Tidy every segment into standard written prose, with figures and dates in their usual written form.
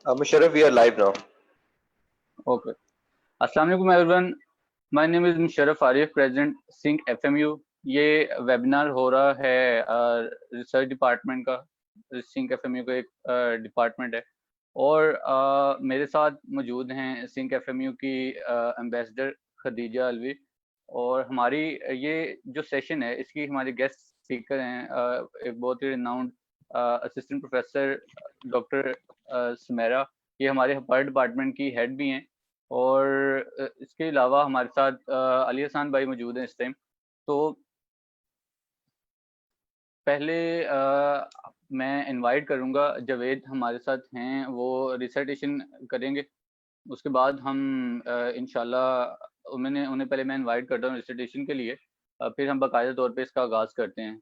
Musharraf, we are live now. Okay. Assalamu alaikum everyone. My name is Musharraf Arif, President Sync FMU. ये webinar हो रहा है research department का। Sink एफएमयू का एक डिपार्टमेंट है और मेरे साथ मौजूद हैं सिंक एफएमयू की एम्बेसडर खदीजा अलवी। और हमारी ये जो सेशन है इसकी हमारे गेस्ट स्पीकर हैं एक बहुत ही renowned assistant professor doctor Sumera. ये हमारे हर डिपार्टमेंट की हेड भी हैं और इसके अलावा हमारे साथ अली हसन भाई मौजूद हैं इस टाइम। तो पहले मैं इनवाइट करूंगा जावेद हमारे साथ हैं, वो रिसर्टेशन करेंगे। उसके बाद हम इंशाल्लाह उन्हें पहले मैं इनवाइट करता हूँ रिसर्टेशन के लिए, फिर हम बाकायदा तौर पे इसका आगाज करते हैं।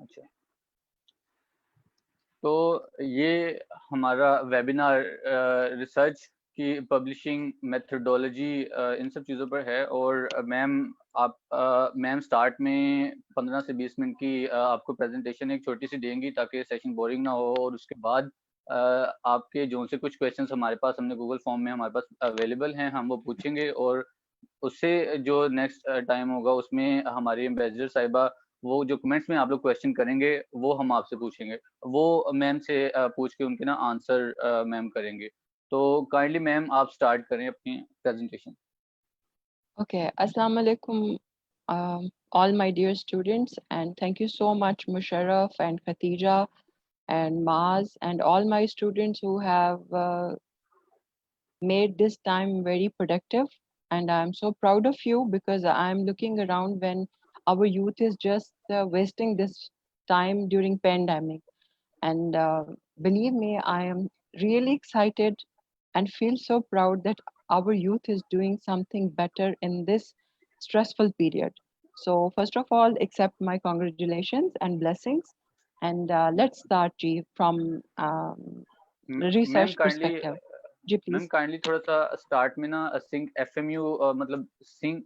अच्छा, तो ये हमारा वेबिनार रिसर्च की पब्लिशिंग मेथडोलॉजी इन सब चीज़ों पर है। और मैम स्टार्ट में 15 से 20 मिनट की आपको प्रेजेंटेशन एक छोटी सी देंगी ताकि सेशन बोरिंग ना हो। और उसके बाद आपके जो से कुछ क्वेश्चंस हमारे पास हमने गूगल फॉर्म में हमारे पास अवेलेबल हैं, हम वो पूछेंगे। और उससे जो नेक्स्ट टाइम होगा उसमें हमारी एम्बेसडर साहिबा वो जो कमेंट्स में आप लोग क्वेश्चन करेंगे वो हम आपसे पूछेंगे, वो मैम से पूछ के उनके ना आंसर मैम करेंगे। तो काइंडली मैम आप स्टार्ट करें अपनी presentation. Okay, Assalamu alaikum, all my dear students, and thank you so much, Musharraf and Khatija and Maz, and all my students who have made this time very productive. And I'm so proud of you because I'm looking around when our youth is just wasting this time during pandemic. And believe me, I am really excited and feel so proud that our youth is doing something better in this stressful period. So first of all, accept my congratulations and blessings. And let's start, G, from research perspective. जी ma'am please. Kindly थोड़ा सा start में ना सिंक FMU मतलब सिंक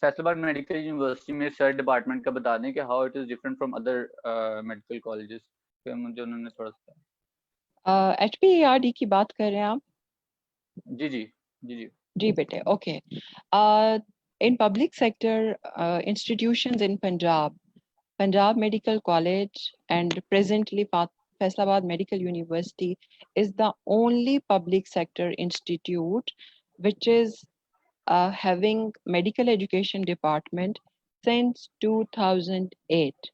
Faisalabad medical university में research department का बता दें कि how it is different from other medical colleges. फिर मुझे उन्होंने थोड़ा सा HPARD की बात कर रहे हैं आप? जी जी जी जी जी बेटे, okay. In public sector institutions in Punjab Medical College and presently Faisalabad Medical University is the only public sector institute which is having medical education department since 2008.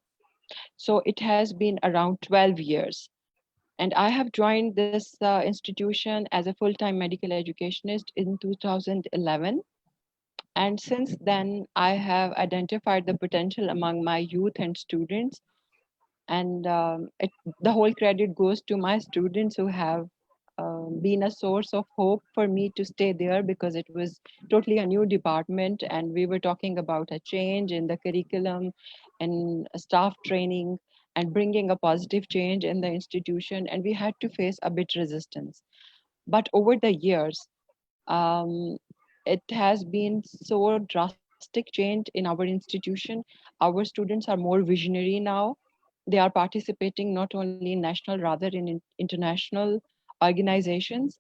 So it has been around 12 years. And I have joined this institution as a full-time medical educationist in 2011. And since then, I have identified the potential among my youth and students. And the whole credit goes to my students who have been a source of hope for me to stay there because it was totally a new department. And we were talking about a change in the curriculum and staff training and bringing a positive change in the institution. And we had to face a bit resistance. But over the years, um, it has been so drastic change in our institution. Our students are more visionary now. They are participating not only in national, rather in international organizations.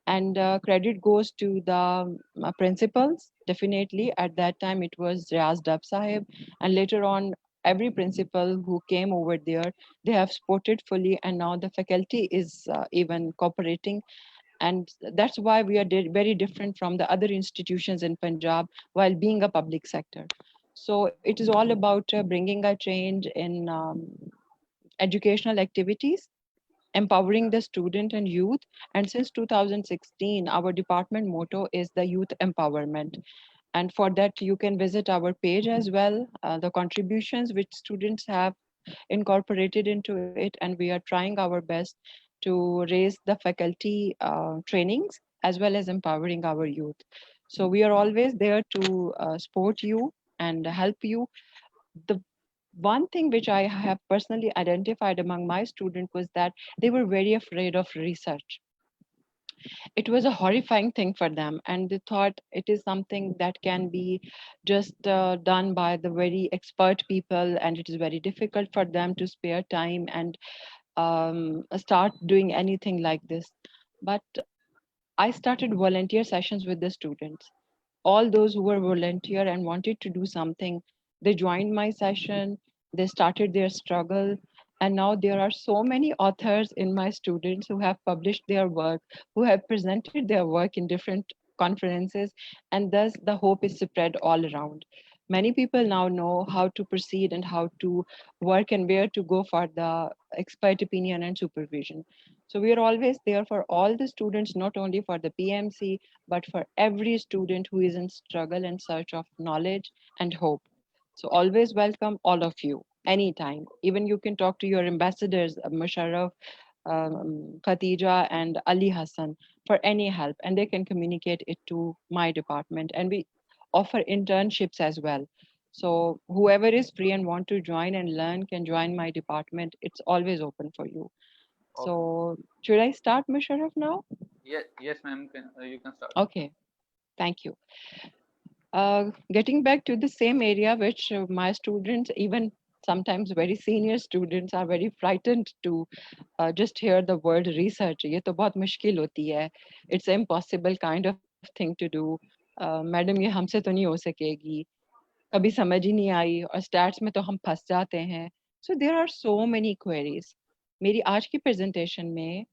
And credit goes to the principals. Definitely, at that time it was Riaz Dab Sahib, and later on, every principal who came over there, they have supported fully, and now the faculty is even cooperating. And that's why we are very different from the other institutions in Punjab while being a public sector. So it is all about bringing a change in educational activities, empowering the student and youth. And since 2016, our department motto is the youth empowerment. And for that, you can visit our page as well, the contributions which students have incorporated into it. And we are trying our best to raise the faculty trainings as well as empowering our youth. So we are always there to support you and help you. The one thing which I have personally identified among my students was that they were very afraid of research. It was a horrifying thing for them, and they thought it is something that can be just done by the very expert people, and it is very difficult for them to spare time and start doing anything like this. But I started volunteer sessions with the students. All those who were volunteer and wanted to do something, they joined my session, they started their struggle. And now there are so many authors in my students who have published their work, who have presented their work in different conferences, and thus the hope is spread all around. Many people now know how to proceed and how to work and where to go for the expert opinion and supervision. So we are always there for all the students, not only for the PMC, but for every student who is in struggle and search of knowledge and hope. So always welcome all of you anytime. Even you can talk to your ambassadors, Musharraf, Khatija, and Ali Hassan for any help, and they can communicate it to my department. And we offer internships as well. So whoever is free and want to join and learn can join my department. It's always open for you. Okay. So should I start, Musharraf, now? Yes, ma'am. You can start. Okay, thank you. Getting back to the same area, which my students, even sometimes very senior students, are very frightened to just hear the word research. ये तो बहुत मुश्किल होती है. It's an impossible kind of thing to do. Madam ये हमसे तो नहीं हो सकेगी. कभी समझ ही नहीं आई और स्टैट्स में तो हम फंस जाते हैं. So there are so many queries. मेरी आज की प्रेजेंटेशन में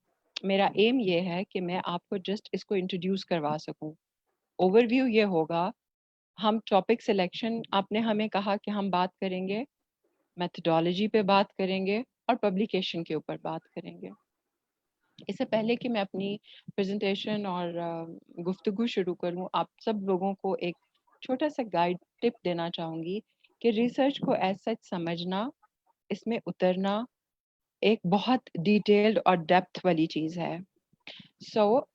मेरा एम ये है कि मैं आपको जस्ट इसको इंट्रोड्यूस करवा सकूं. ओवरव्यू ये होगा. हम टॉपिक सिलेक्शन, आपने हमें कहा कि हम बात करेंगे, मेथडोलॉजी पे बात करेंगे और पब्लिकेशन के ऊपर बात करेंगे. इससे पहले कि मैं अपनी प्रेजेंटेशन और गुफ्तगू शुरू करूं, आप सब लोगों को एक छोटा सा गाइड टिप देना चाहूंगी कि रिसर्च को एज सच समझना, इसमें उतरना एक बहुत डिटेल्ड और डेप्थ वाली चीज है. So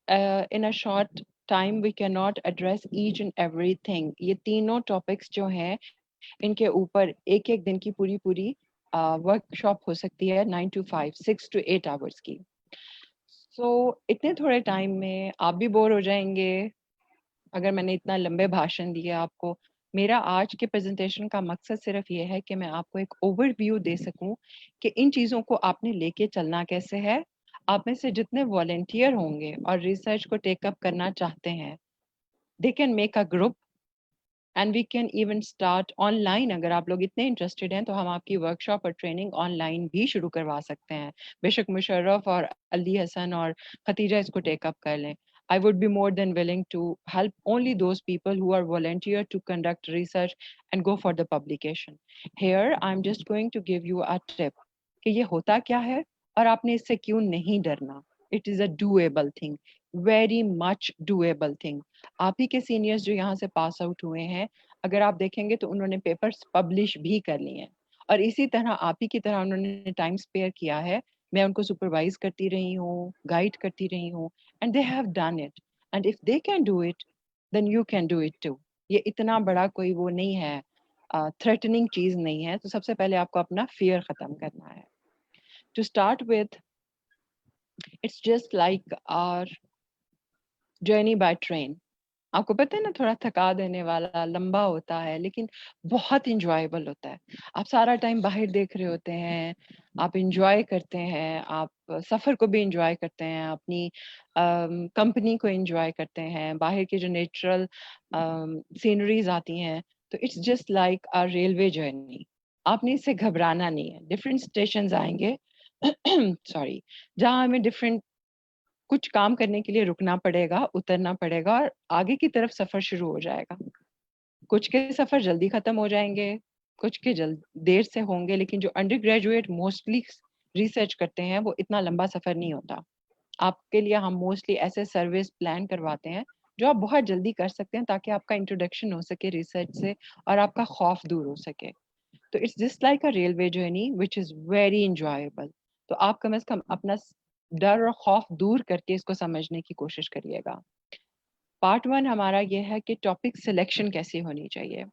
in a short time we can not address each and everything. ये तीनों टॉपिक्स जो हैं इनके ऊपर एक एक दिन की पूरी पूरी वर्कशॉप हो सकती है, 9 to 5, 6 to 8 आवर्स की. सो इतने थोड़े टाइम में आप भी बोर हो जाएंगे अगर मैंने इतना लंबे भाषण दिए आपको. मेरा आज के प्रेजेंटेशन का मकसद सिर्फ ये है कि मैं आपको एक ओवरव्यू दे सकूं कि इन चीज़ों को आपने लेके चलना कैसे है. आप में से जितने वॉलेंटियर होंगे और रिसर्च को टेकअप करना चाहते हैं, they can make a group and we can even start online. अगर आप लोग इतने इंटरेस्टेड हैं तो हम आपकी वर्कशॉप और ट्रेनिंग ऑनलाइन भी शुरू करवा सकते हैं. बेशक मुशर्रफ और अली हसन और खतीजा इसको टेकअप कर लें. I would be more than willing to help only those people who are volunteer to conduct research and go for the publication. Here, I'm just going to give you a tip कि ये होता क्या है और आपने इससे क्यों नहीं डरना. It is a doable thing, very much doable thing. आप ही के सीनियर्स जो यहाँ से पास आउट हुए हैं, अगर आप देखेंगे तो उन्होंने पेपर्स पब्लिश भी कर लिए हैं और इसी तरह आप ही की तरह उन्होंने टाइम स्पेयर किया है. मैं उनको सुपरवाइज करती रही हूँ, गाइड करती रही हूँ, and they have done it. And if they can do it, then you can do it too. ये इतना बड़ा कोई वो नहीं है, थ्रेटनिंग चीज नहीं है. तो सबसे पहले आपको अपना फियर खत्म करना है. To start with, it's just like our journey by train. आपको पता है ना, थोड़ा थका देने वाला, लंबा होता है, लेकिन बहुत इंजॉयबल होता है. आप सारा टाइम बाहर देख रहे होते हैं, आप इंजॉय करते हैं, आप सफ़र को भी इंजॉय करते हैं, अपनी कंपनी को इंजॉय करते हैं, बाहर की जो नेचुरल सीनरीज आती हैं. तो it's just like a railway journey. आपने इससे घबराना नहीं है. डिफरेंट स्टेशन आएंगे सॉरी, जहाँ हमें डिफरेंट कुछ काम करने के लिए रुकना पड़ेगा, उतरना पड़ेगा और आगे की तरफ सफर शुरू हो जाएगा. कुछ के सफर जल्दी खत्म हो जाएंगे, कुछ के देर से होंगे, लेकिन जो अंडर ग्रेजुएट मोस्टली रिसर्च करते हैं वो इतना लंबा सफर नहीं होता। आपके लिए हम मोस्टली ऐसे सर्विस प्लान करवाते हैं जो आप बहुत जल्दी कर सकते हैं, ताकि आपका इंट्रोडक्शन हो सके रिसर्च से और आपका खौफ दूर हो सके। तो it's just like a railway journey which is very enjoyable. तो आप कम से कम अपना डर और खौफ दूर करके इसको समझने की कोशिश करिएगा। पार्ट 1 हमारा ये है कि टॉपिक सिलेक्शन कैसी होनी चाहिए।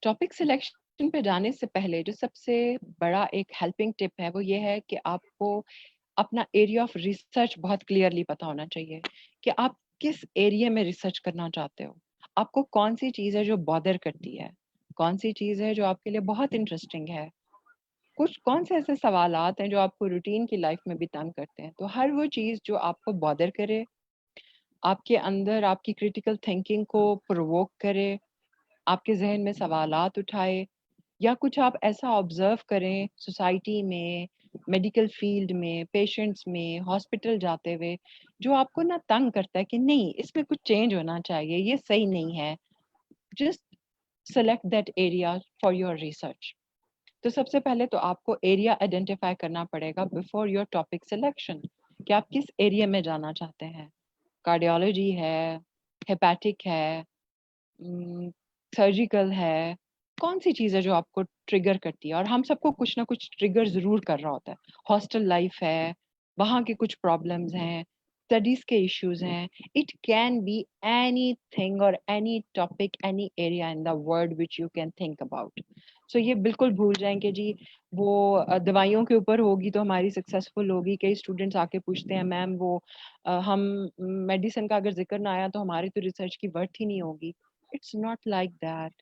टॉपिक सिलेक्शन पे जाने से पहले जो सबसे बड़ा एक हेल्पिंग टिप है वो ये है कि आपको अपना एरिया ऑफ रिसर्च बहुत क्लियरली पता होना चाहिए कि आप किस एरिया में रिसर्च करना चाहते हो। आपको कौन सी चीज़ है जो बॉदर करती है, कौन सी चीज़ है जो आपके लिए बहुत इंटरेस्टिंग है, कुछ कौन से ऐसे सवालात हैं जो आपको रूटीन की लाइफ में भी तंग करते हैं। तो हर वो चीज़ जो आपको बॉदर करे, आपके अंदर आपकी क्रिटिकल थिंकिंग को प्रोवोक करे, आपके जहन में सवालात उठाए, या कुछ आप ऐसा ऑब्जर्व करें सोसाइटी में, मेडिकल फील्ड में, पेशेंट्स में, हॉस्पिटल जाते हुए, जो आपको ना तंग करता है कि नहीं इसमें कुछ चेंज होना चाहिए, ये सही नहीं है। Just select that area for your research. तो सबसे पहले तो आपको एरिया आइडेंटिफाई करना पड़ेगा बिफोर योर टॉपिक सिलेक्शन, कि आप किस एरिया में जाना चाहते हैं। कार्डियोलॉजी है, हेपेटिक है, सर्जिकल है, कौन सी चीज़ है जो आपको ट्रिगर करती है। और हम सबको कुछ ना कुछ ट्रिगर ज़रूर कर रहा होता है। हॉस्टल लाइफ है, वहाँ के कुछ प्रॉब्लम्स हैं, स्टडीज़ के इश्यूज हैं। It can be any thing और any topic, any area in the world which you can think about. So ये बिल्कुल भूल जाएंगे जी वो दवाइयों के ऊपर होगी तो हमारी सक्सेसफुल होगी। कई स्टूडेंट्स आके पूछते हैं मैम वो हम मेडिसिन का अगर जिक्र ना आया तो हमारी तो रिसर्च की वर्थ ही नहीं होगी। It's not like that.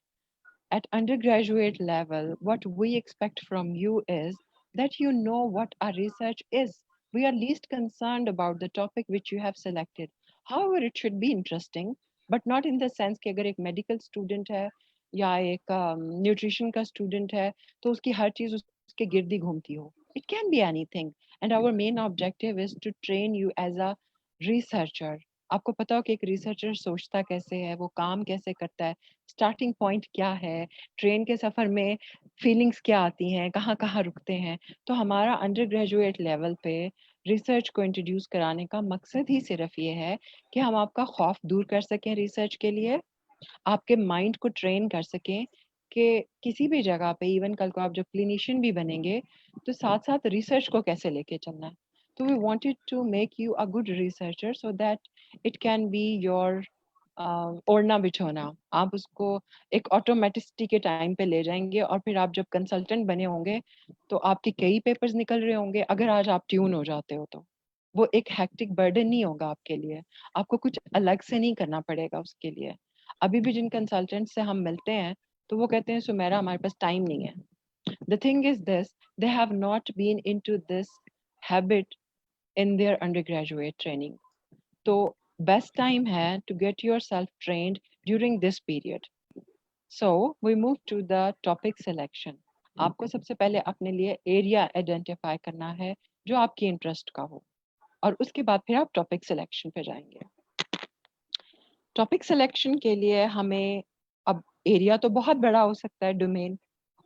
At undergraduate level, what we expect from you is that you know what our research is. We are least concerned about the topic which you have selected. However, it should be interesting, but not in the sense कि अगर एक medical student है या एक nutrition का student है तो उसकी हर चीज उसके गिर्द ही घूमती हो. It can be anything. And our main objective is to train you as a researcher. आपको पता हो कि एक रिसर्चर सोचता कैसे है, वो काम कैसे करता है, स्टार्टिंग पॉइंट क्या है, ट्रेन के सफ़र में फीलिंग्स क्या आती हैं, कहाँ कहाँ रुकते हैं। तो हमारा अंडर ग्रेजुएट लेवल पे रिसर्च को इंट्रोड्यूस कराने का मकसद ही सिर्फ ये है कि हम आपका खौफ दूर कर सकें रिसर्च के लिए, आपके माइंड को ट्रेन कर सकें कि किसी भी जगह पे, इवन कल को आप जब क्लिनिशियन भी बनेंगे तो साथ साथ रिसर्च को कैसे लेके चलना है। तो we wanted to make you a good researcher so that it can be your ओढ़ना बिछोना। आप उसको एक ऑटोमेटिसिटी के टाइम पे ले जाएंगे और फिर आप जब कंसल्टेंट बने होंगे तो आपके कई पेपर्स निकल रहे होंगे। अगर आज आप ट्यून हो जाते हो तो वो एक हेक्टिक बर्डन नहीं होगा आपके लिए, आपको कुछ अलग से नहीं करना पड़ेगा उसके लिए। अभी भी जिन कंसल्टेंट से हम मिलते हैं तो वो कहते हैं सुमेरा हमारे पास टाइम नहीं है। The thing is this, they have not been into this habit in their undergraduate training. तो best time है to get yourself trained during this period. So we move to the topic selection. आपको सबसे पहले अपने लिए area identify करना है जो आपकी इंटरेस्ट का हो, और उसके बाद फिर आप टॉपिक सिलेक्शन पे जाएंगे। टॉपिक सिलेक्शन के लिए हमें, अब एरिया तो बहुत बड़ा हो सकता है, डोमेन,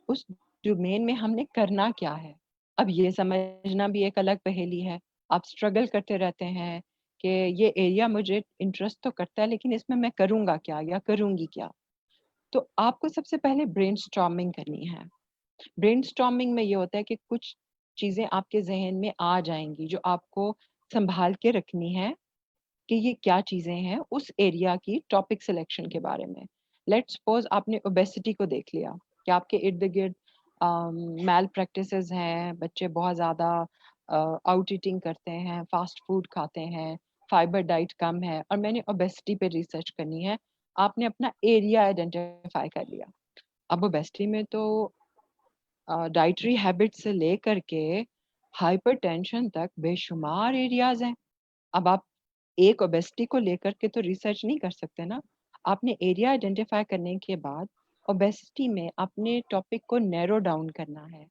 उस डोमेन में हमने करना क्या है, अब ये समझना भी एक अलग पहेली है। आप स्ट्रगल करते रहते हैं कि ये एरिया मुझे इंटरेस्ट तो करता है लेकिन इसमें मैं करूँगा क्या या करूँगी क्या। तो आपको सबसे पहले ब्रेनस्टॉर्मिंग करनी है। ब्रेनस्टॉर्मिंग में ये होता है कि कुछ चीज़ें आपके जहन में आ जाएंगी जो आपको संभाल के रखनी है कि ये क्या चीज़ें हैं उस एरिया की टॉपिक सिलेक्शन के बारे में। लेट्स सपोज आपने ओबेसिटी को देख लिया कि आपके इर्द गिर्द मैल प्रैक्टिसेस हैं, बच्चे बहुत ज़्यादा आउट ईटिंग करते हैं, फास्ट फूड खाते हैं, फाइबर डाइट कम है, और मैंने ओबेसिटी पे रिसर्च करनी है। आपने अपना एरिया आइडेंटिफाई कर लिया। अब ओबेसिटी में तो डाइटरी हैबिट से लेकर के हाइपरटेंशन तक बेशुमार एरियाज हैं। अब आप एक ओबेसिटी को लेकर के तो रिसर्च नहीं कर सकते ना। आपने एरिया आइडेंटिफाई करने के बाद ओबेसिटी में अपने टॉपिक को नैरो डाउन करना है,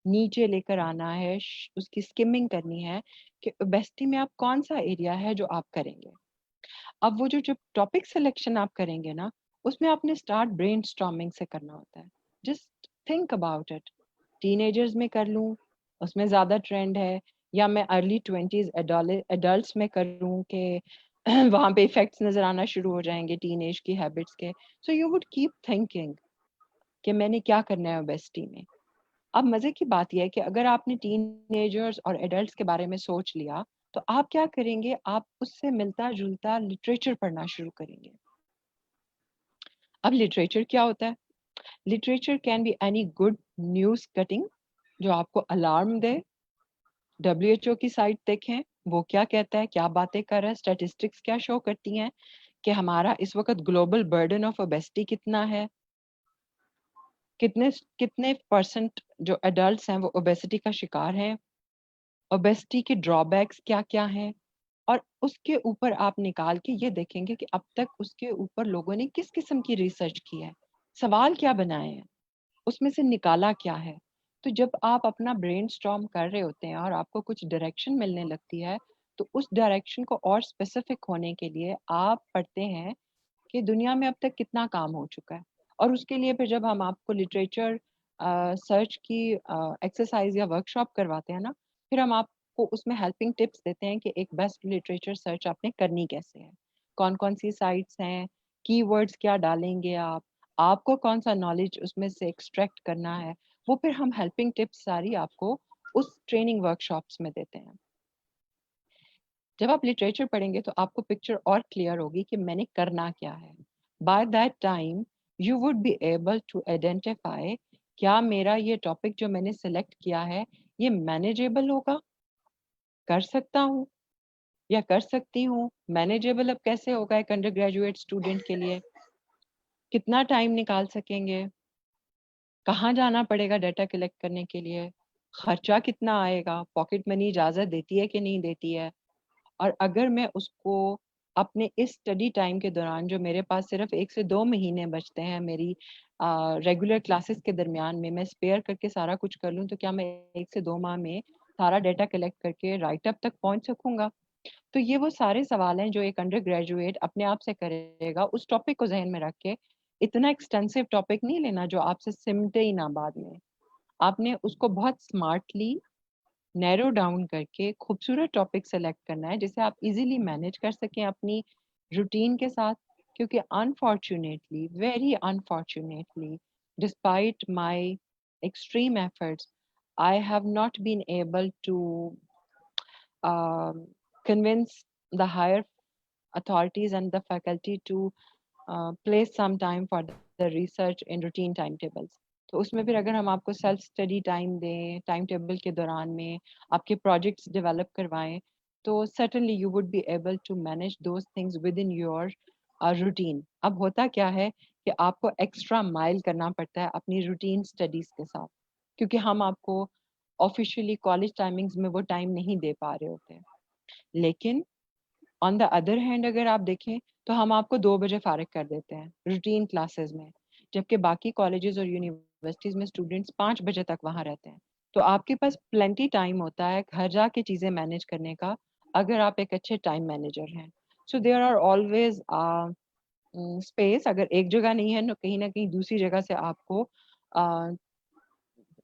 नीचे लेकर आना है, उसकी स्किमिंग करनी है कि ओबेसिटी में आप कौन सा एरिया है जो आप करेंगे। अब वो जो टॉपिक सिलेक्शन आप करेंगे ना, उसमें आपने स्टार्ट ब्रेनस्टॉर्मिंग से करना होता है। Just think about it, teenagers में कर लूँ उसमें ज़्यादा ट्रेंड है, या मैं अर्ली 20s एडल्ट्स में करूँ कि वहाँ पे इफेक्ट्स नजर आना शुरू हो जाएंगे टीनेज की हैबिट्स के. So you would keep thinking कि मैंने क्या करना है ओबेसिटी में. अब मजे की बात यह है कि अगर आपने टीनेजर्स और एडल्ट्स के बारे में सोच लिया तो आप क्या करेंगे, आप उससे मिलता जुलता लिटरेचर पढ़ना शुरू करेंगे. अब लिटरेचर क्या होता है? Literature can be any good news cutting जो आपको अलार्म दे. WHO की साइट देखें, वो क्या कहता है, क्या बातें कर रहा है, स्टैटिस्टिक्स क्या शो करती हैं कि हमारा इस वक्त ग्लोबल बर्डन ऑफ ओबेसिटी कितना है, कितने कितने परसेंट जो एडल्ट्स हैं वो ओबेसिटी का शिकार हैं, ओबेसिटी के ड्रॉबैक्स क्या क्या हैं. और उसके ऊपर आप निकाल के ये देखेंगे कि अब तक उसके ऊपर लोगों ने किस किस्म की रिसर्च की है, सवाल क्या बनाए हैं, उसमें से निकाला क्या है. तो जब आप अपना ब्रेन स्टॉर्म कर रहे होते हैं और आपको कुछ डायरेक्शन मिलने लगती है तो उस डायरेक्शन को और स्पेसिफिक होने के लिए आप पढ़ते हैं कि दुनिया में अब तक कितना काम हो चुका है. और उसके लिए फिर जब हम आपको लिटरेचर सर्च की एक्सरसाइज या वर्कशॉप करवाते हैं ना, फिर हम आपको उसमें हेल्पिंग टिप्स देते हैं कि एक बेस्ट लिटरेचर सर्च आपने करनी कैसे है, कौन कौन सी साइट्स हैं, कीवर्ड्स क्या डालेंगे आप, आपको कौन सा नॉलेज उसमें से एक्सट्रैक्ट करना है. वो फिर हम हेल्पिंग टिप्स सारी आपको उस ट्रेनिंग वर्कशॉप्स में देते हैं. जब आप लिटरेचर पढ़ेंगे तो आपको पिक्चर और क्लियर होगी कि मैंने करना क्या है. By that time you would be able to identify क्या मेरा ये टॉपिक जो मैंने सेलेक्ट किया है ये मैनेजेबल होगा, कर सकता हूँ या कर सकती हूँ. मैनेजेबल अब कैसे होगा एक अंडर ग्रेजुएट स्टूडेंट के लिए, कितना टाइम निकाल सकेंगे, कहाँ जाना पड़ेगा डाटा कलेक्ट करने के लिए, खर्चा कितना आएगा, पॉकेट मनी इजाज़त देती है कि नहीं देती है. और अगर मैं उसको अपने इस स्टडी टाइम के दौरान जो मेरे पास सिर्फ 1 से 2 महीने बचते हैं मेरी रेगुलर क्लासेस के दरमियान में, मैं स्पेयर करके सारा कुछ कर लूँ तो क्या मैं 1 से 2 माह में सारा डाटा कलेक्ट करके राइट अप तक पहुंच सकूंगा. तो ये वो सारे सवाल हैं जो एक अंडर ग्रेजुएट अपने आप से करेगा, उस टॉपिक को जहन में रख के. इतना एक्सटेंसिव टॉपिक नहीं लेना जो आपसे सिमटे ही ना बाद में. आपने उसको बहुत स्मार्टली नैरो डाउन करके खूबसूरत टॉपिक सेलेक्ट करना है जिसे आप इजीली मैनेज कर सकें अपनी रूटीन के साथ. क्योंकि unfortunately, very unfortunately, despite my extreme efforts, I have not been able to convince the higher authorities and the faculty to place some time for the research in routine timetables. तो उसमें फिर अगर हम आपको self study time दें time table के दौरान में, आपके प्रोजेक्ट्स डेवलप करवाएं, तो certainly you would be able to manage those things within your routine. अब होता क्या है कि आपको एक्स्ट्रा माइल करना पड़ता है अपनी रूटीन स्टडीज के साथ, क्योंकि हम आपको ऑफिशियली कॉलेज टाइमिंग्स में वो टाइम नहीं दे पा रहे होते हैं. लेकिन ऑन द अदर हैंड अगर आप देखें तो हम आपको 2 बजे फारिग कर देते हैं रूटीन क्लासेस में, जबकि बाकी कॉलेजेस और यूनिवर्सिटीज में स्टूडेंट्स 5 बजे तक वहाँ रहते हैं. तो आपके पास प्लेंटी टाइम होता है घर जाके चीज़ें मैनेज करने का अगर आप एक अच्छे टाइम मैनेजर हैं. So there are always space, अगर एक जगह नहीं है तो कहीं ना कहीं दूसरी जगह से आपको uh,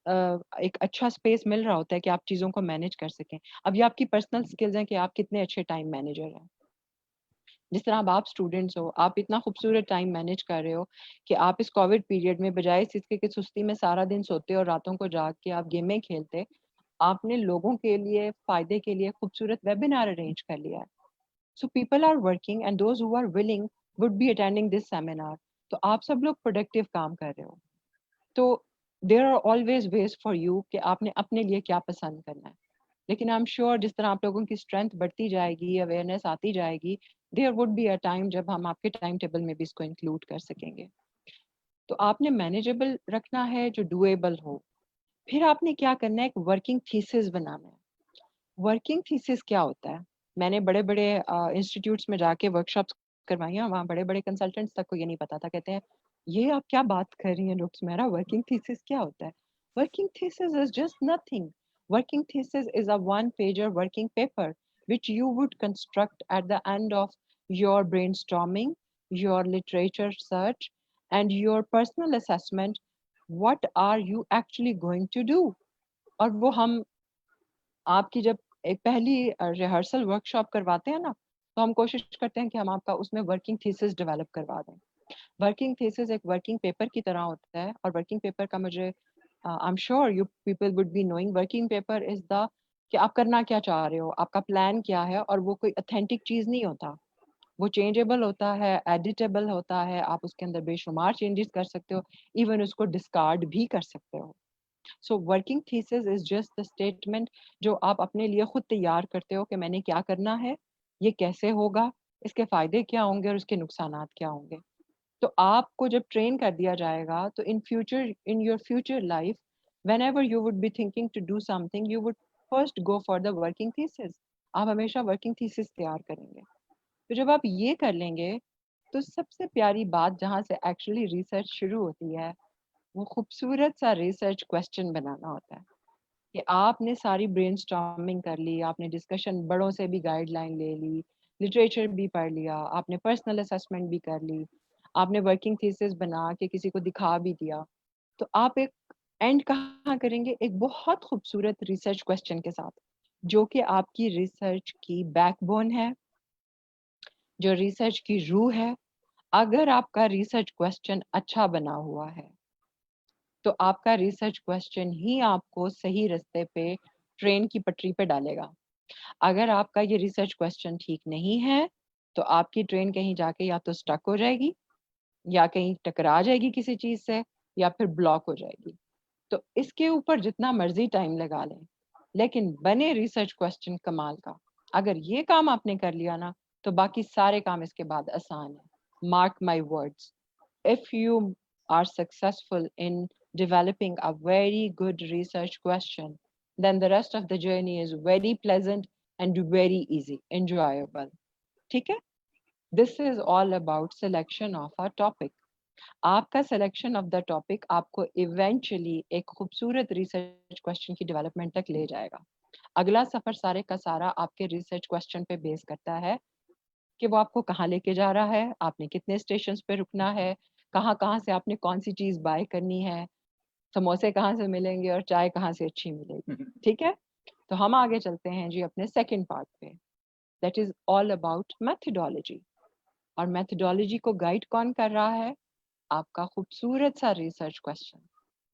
एक अच्छा स्पेस मिल रहा होता है कि आप चीज़ों को मैनेज कर सकें. अब ये आपकी पर्सनल स्किल्स हैं कि आप कितने अच्छे टाइम मैनेजर हैं. जिस तरह अब आप स्टूडेंट्स हो, आप इतना खूबसूरत टाइम मैनेज कर रहे हो कि आप इस कोविड पीरियड में बजाय इसके कि सुस्ती में सारा दिन सोते और रातों को जाग के आप गेमें खेलते, आपने लोगों के लिए फायदे के लिए खूबसूरत वेबिनार अरेंज कर लिया है. So people are working and those who are willing would be attending this seminar. तो आप सब लोग प्रोडक्टिव काम कर रहे हो. तो there are always ways for you कि आपने अपने लिए क्या पसंद करना है. लेकिन आई एम श्योर जिस तरह आप लोगों की स्ट्रेंथ बढ़ती जाएगी, अवेयरनेस आती जाएगी, there would be a time जब हम आपके टाइम टेबल में भी इसको इंक्लूड कर सकेंगे. तो आपने मैनेजेबल रखना है जो डुएबल हो. फिर आपने क्या करना है, एक वर्किंग थीसिस बनाना है. वर्किंग थीसिस क्या होता है? मैंने बड़े बड़े इंस्टीट्यूट्स में जाके वर्कशॉप्स करवाई हैं, वहाँ बड़े बड़े कंसल्टेंट्स तक को ये नहीं पता था. कहते हैं ये आप क्या बात कर रही हैं डॉक्टर मेरा, वर्किंग थीसिस क्या होता है? Working thesis is just nothing. Working thesis is a one-pager working paper which you would construct at the end of your brainstorming, your literature search, and your personal assessment what are you actually going to do? और वो हम आपकी जब एक पहली rehearsal workshop करवाते हैं ना, तो हम कोशिश करते हैं कि हम आपका उसमें वर्किंग थीसिस डेवलप करवा दें। वर्किंग थीसिस एक वर्किंग पेपर की तरह होता है, और वर्किंग पेपर का मुझे I am sure you people would be knowing, working paper is the कि आप करना क्या चाह रहे हो, आपका प्लान क्या है, और वो कोई ऑथेंटिक चीज नहीं होता, वो चेंजेबल होता है, एडिटेबल होता है, आप उसके अंदर बेशुमार चेंजेस कर सकते हो, इवन उसको डिस्कार्ड भी कर सकते हो। So working thesis is just the statement जो आप अपने लिए खुद तैयार करते हो कि मैंने क्या करना है, ये कैसे होगा, इसके फायदे क्या होंगे और उसके नुकसानात क्या होंगे। तो आपको जब ट्रेन कर दिया जाएगा तो in future, in your future life, whenever you would be thinking to do something, you would first go for the working thesis। आप हमेशा वर्किंग थीसिस तैयार करेंगे। तो जब आप ये कर लेंगे, तो सबसे प्यारी बात जहाँ से एक्चुअली रिसर्च शुरू होती है, वो खूबसूरत सा रिसर्च क्वेश्चन बनाना होता है कि आपने सारी ब्रेनस्टॉर्मिंग कर ली, आपने डिस्कशन बड़ों से भी गाइडलाइन ले ली, लिटरेचर भी पढ़ लिया, आपने पर्सनल असेसमेंट भी कर ली, आपने वर्किंग थीसिस बना के किसी को दिखा भी दिया, तो आप एक एंड कहाँ करेंगे, एक बहुत खूबसूरत रिसर्च क्वेश्चन के साथ, जो कि आपकी रिसर्च की बैकबोन है, जो रिसर्च की रूह है। अगर आपका रिसर्च क्वेश्चन अच्छा बना हुआ है, तो आपका रिसर्च क्वेश्चन ही आपको सही रास्ते पे, ट्रेन की पटरी पे डालेगा। अगर आपका ये रिसर्च क्वेश्चन ठीक नहीं है, तो आपकी ट्रेन कहीं जाके या तो स्टक हो जाएगी, या कहीं टकरा जाएगी किसी चीज से, या फिर ब्लॉक हो जाएगी। तो इसके ऊपर जितना मर्जी टाइम लगा लें, लेकिन बने रिसर्च क्वेश्चन कमाल का। अगर ये काम आपने कर लिया ना, तो बाकी सारे काम इसके बाद आसान है। Mark my words, if you are successful in developing a very good research question, then the rest of the journey is very pleasant and very easy, enjoyable। ठीक है? This is all about selection of a topic। आपका selection of the topic आपको eventually एक खूबसूरत research question की development तक ले जाएगा। अगला सफर सारे का सारा आपके रिसर्च क्वेश्चन पे बेस करता है कि वो आपको कहाँ लेके जा रहा है, आपने कितने स्टेशन पे रुकना है, कहाँ कहाँ से आपने कौन सी चीज बाय करनी है, समोसे कहाँ से मिलेंगे और चाय कहाँ से अच्छी मिलेगी। ठीक है, तो हम आगे चलते हैं जी अपने सेकेंड पार्ट पे, that is all about methodology. और मैथडोलॉजी को गाइड कौन कर रहा है? आपका खूबसूरत सा रिसर्च क्वेश्चन।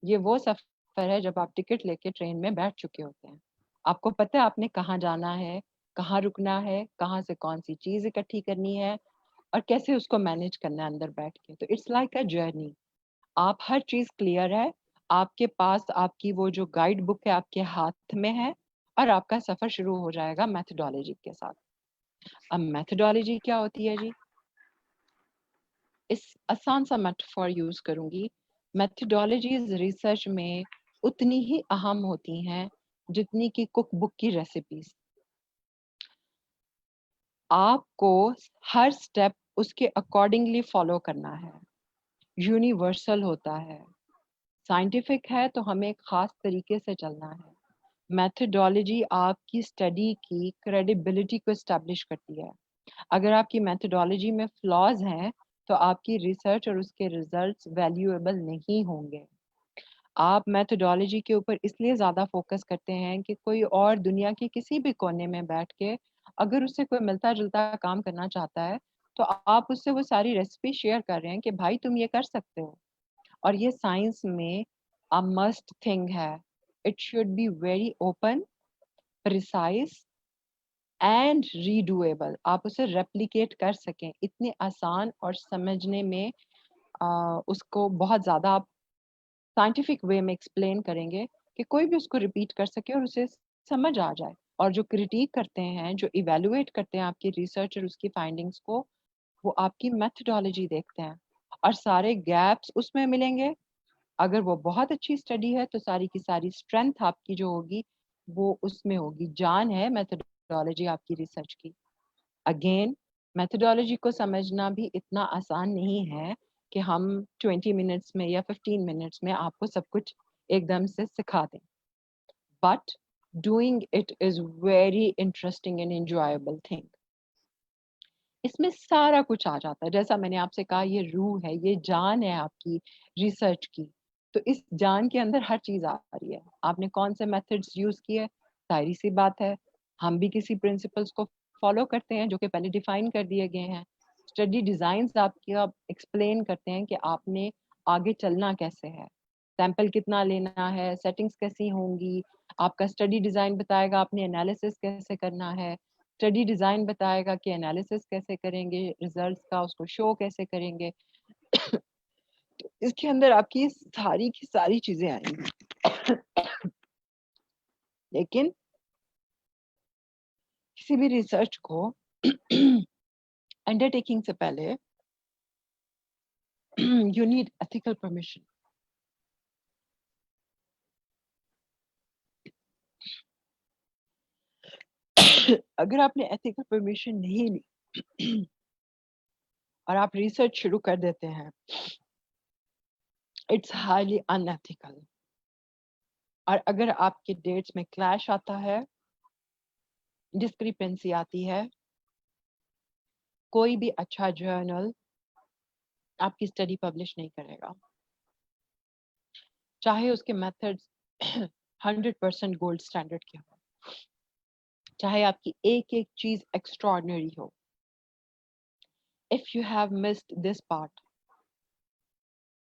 ये वो सफर है जब आप टिकट लेके ट्रेन में बैठ चुके होते हैं, आपको पता है आपने कहाँ जाना है, कहाँ रुकना है, कहाँ से कौन सी चीज इकट्ठी करनी है, और कैसे उसको मैनेज करना है अंदर बैठ के। तो इट्स लाइक अ जर्नी। आप हर चीज क्लियर है, आपके पास आपकी वो जो गाइड बुक है आपके हाथ में है, और आपका सफर शुरू हो जाएगा मैथडोलॉजी के साथ। अब मैथडोलॉजी क्या होती है जी? इस आसान सा मेटाफोर यूज करूंगी। मेथडोलॉजीज रिसर्च में उतनी ही अहम होती हैं जितनी कि कुक बुक की रेसिपीज। आपको हर स्टेप उसके अकॉर्डिंगली फॉलो करना है, यूनिवर्सल होता है। साइंटिफिक है तो हमें एक खास तरीके से चलना है। मेथडोलॉजी आपकी स्टडी की क्रेडिबिलिटी को एस्टैब्लिश करती है। अगर आपकी मेथडोलॉजी में फ्लॉज हैं, तो आपकी रिसर्च और उसके रिजल्ट्स वैल्यूएबल नहीं होंगे। आप मेथडोलॉजी के ऊपर इसलिए ज़्यादा फोकस करते हैं कि कोई और दुनिया के किसी भी कोने में बैठ के अगर उससे कोई मिलता जुलता काम करना चाहता है, तो आप उससे वो सारी रेसिपी शेयर कर रहे हैं कि भाई तुम ये कर सकते हो। और ये साइंस में अ मस्ट थिंग है। It should be very open, precise and redoable. आप उसे रेप्लिकेट कर सकें, इतने आसान और समझने में उसको बहुत ज़्यादा आप साइंटिफिक वे में एक्सप्लेन करेंगे कि कोई भी उसको रिपीट कर सके और उसे समझ आ जाए। और जो क्रिटिक करते हैं, जो इवेलुएट करते हैं आपकी रिसर्च और उसकी फाइंडिंग्स को, वो आपकी मेथडोलॉजी देखते हैं और सारे गैप्स उसमें मिलेंगे। अगर वो बहुत अच्छी स्टडी है तो सारी की सारी स्ट्रेंथ आपकी जो होगी वो उसमें होगी। जान है मेथडोलॉजी आपकी रिसर्च की। अगेन, मेथडोलॉजी को समझना भी इतना आसान नहीं है कि हम 20 मिनट्स में या 15 मिनट्स में आपको सब कुछ एकदम से सिखा दें, but doing it is very interesting and enjoyable thing. इसमें सारा कुछ आ जाता है। जैसा मैंने आपसे कहा, ये रूह है, ये जान है आपकी रिसर्च की। तो इस जान के अंदर हर चीज आ रही है। आपने कौन से मेथड्स यूज किए, सारी सी बात है। हम भी किसी प्रिंसिपल्स को फॉलो करते हैं जो कि पहले डिफाइन कर दिए गए हैं। स्टडी डिजाइन्स आपके आप एक्सप्लेन करते हैं कि आपने आगे चलना कैसे है, सैंपल कितना लेना है, सेटिंग्स कैसी होंगी। आपका स्टडी डिजाइन बताएगा आपने एनालिसिस कैसे करना है, स्टडी डिजाइन बताएगा कि एनालिसिस कैसे करेंगे, रिजल्ट्स का उसको शो कैसे करेंगे। तो इसके अंदर आपकी सारी की सारी चीजें आएंगी। लेकिन किसी भी रिसर्च को अंडरटेकिंग से पहले यू नीड एथिकल परमिशन। अगर आपने एथिकल परमिशन नहीं ली और आप रिसर्च शुरू कर देते हैं, इट्स हाईली अनएथिकल। और अगर आपके डेट्स में क्लैश आता है, डिस्क्रिपेंसी आती है, कोई भी अच्छा जर्नल आपकी स्टडी पब्लिश नहीं करेगा, चाहे उसके मेथड्स 100% गोल्ड स्टैंडर्ड के हो, चाहे आपकी एक एक चीज एक्स्ट्राऑर्डिनरी हो। If you have missed this part,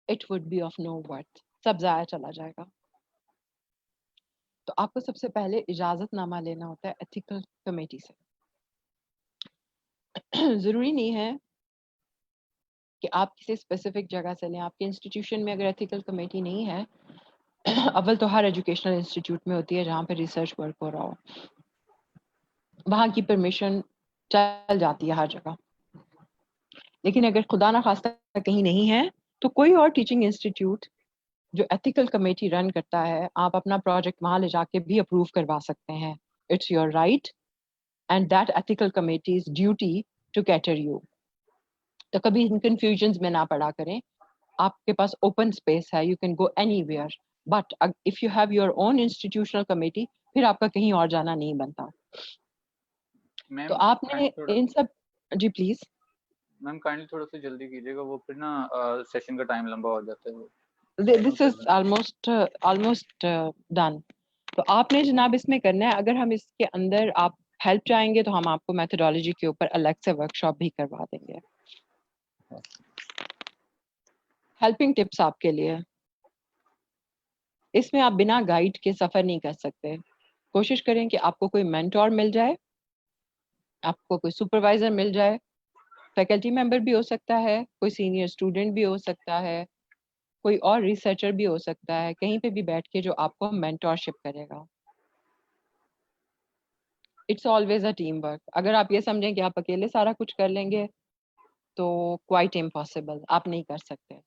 it would be of know worth, सब जाया चला जाएगा। तो आपको सबसे पहले इजाजतनामा लेना होता है एथिकल कमेटी से। जरूरी नहीं है कि आप किसी स्पेसिफिक जगह से लें। आपके इंस्टीट्यूशन में अगर एथिकल कमेटी नहीं है, अव्वल तो हर एजुकेशनल इंस्टीट्यूट में होती है जहाँ पे रिसर्च वर्क हो रहा हो, वहाँ की परमिशन चल जाती है हर जगह। लेकिन अगर खुदा ना खास्ता कहीं नहीं है, तो कोई और टीचिंग इंस्टीट्यूट जो एथिकल कमेटी रन करता है, आप अपना प्रोजेक्ट वहां ले जाके भी अप्रूव करवा सकते हैं। It's your right and that ethical committee's duty to cater you. तो कभी इन कंफ्यूजन्स में ना पड़ा करें। आपके पास ओपन स्पेस है, you can go anywhere, but if you have your own institutional committee, फिर आपका कहीं और जाना नहीं बनता। तो मैम आपने इन सब, जी प्लीज मैम काइंडली थोड़ा सा जल्दी कीजिएगा, वो फिर ना सेशन का टाइम लंबा हो जाता है। वो दिस इज ऑलमोस्ट डन। तो आपने जनाब इसमें करना है, अगर हम इसके अंदर आप हेल्प चाहेंगे तो हम आपको मेथोडोलॉजी के ऊपर अलग से वर्कशॉप भी करवा देंगे। हेल्पिंग टिप्स आपके लिए, इसमें आप बिना गाइड के सफर नहीं कर सकते। कोशिश करें कि आपको कोई मेंटोर मिल जाए, आपको कोई सुपरवाइजर मिल जाए, फैकल्टी मेंबर भी हो सकता है, कोई सीनियर स्टूडेंट भी हो सकता है, कोई और रिसर्चर भी हो सकता है, कहीं पे भी बैठ के जो आपको मेंटोरशिप करेगा। It's always a team work. अगर आप ये समझें कि आप अकेले सारा कुछ कर लेंगे तो क्वाइट इम्पॉसिबल, आप नहीं कर सकते।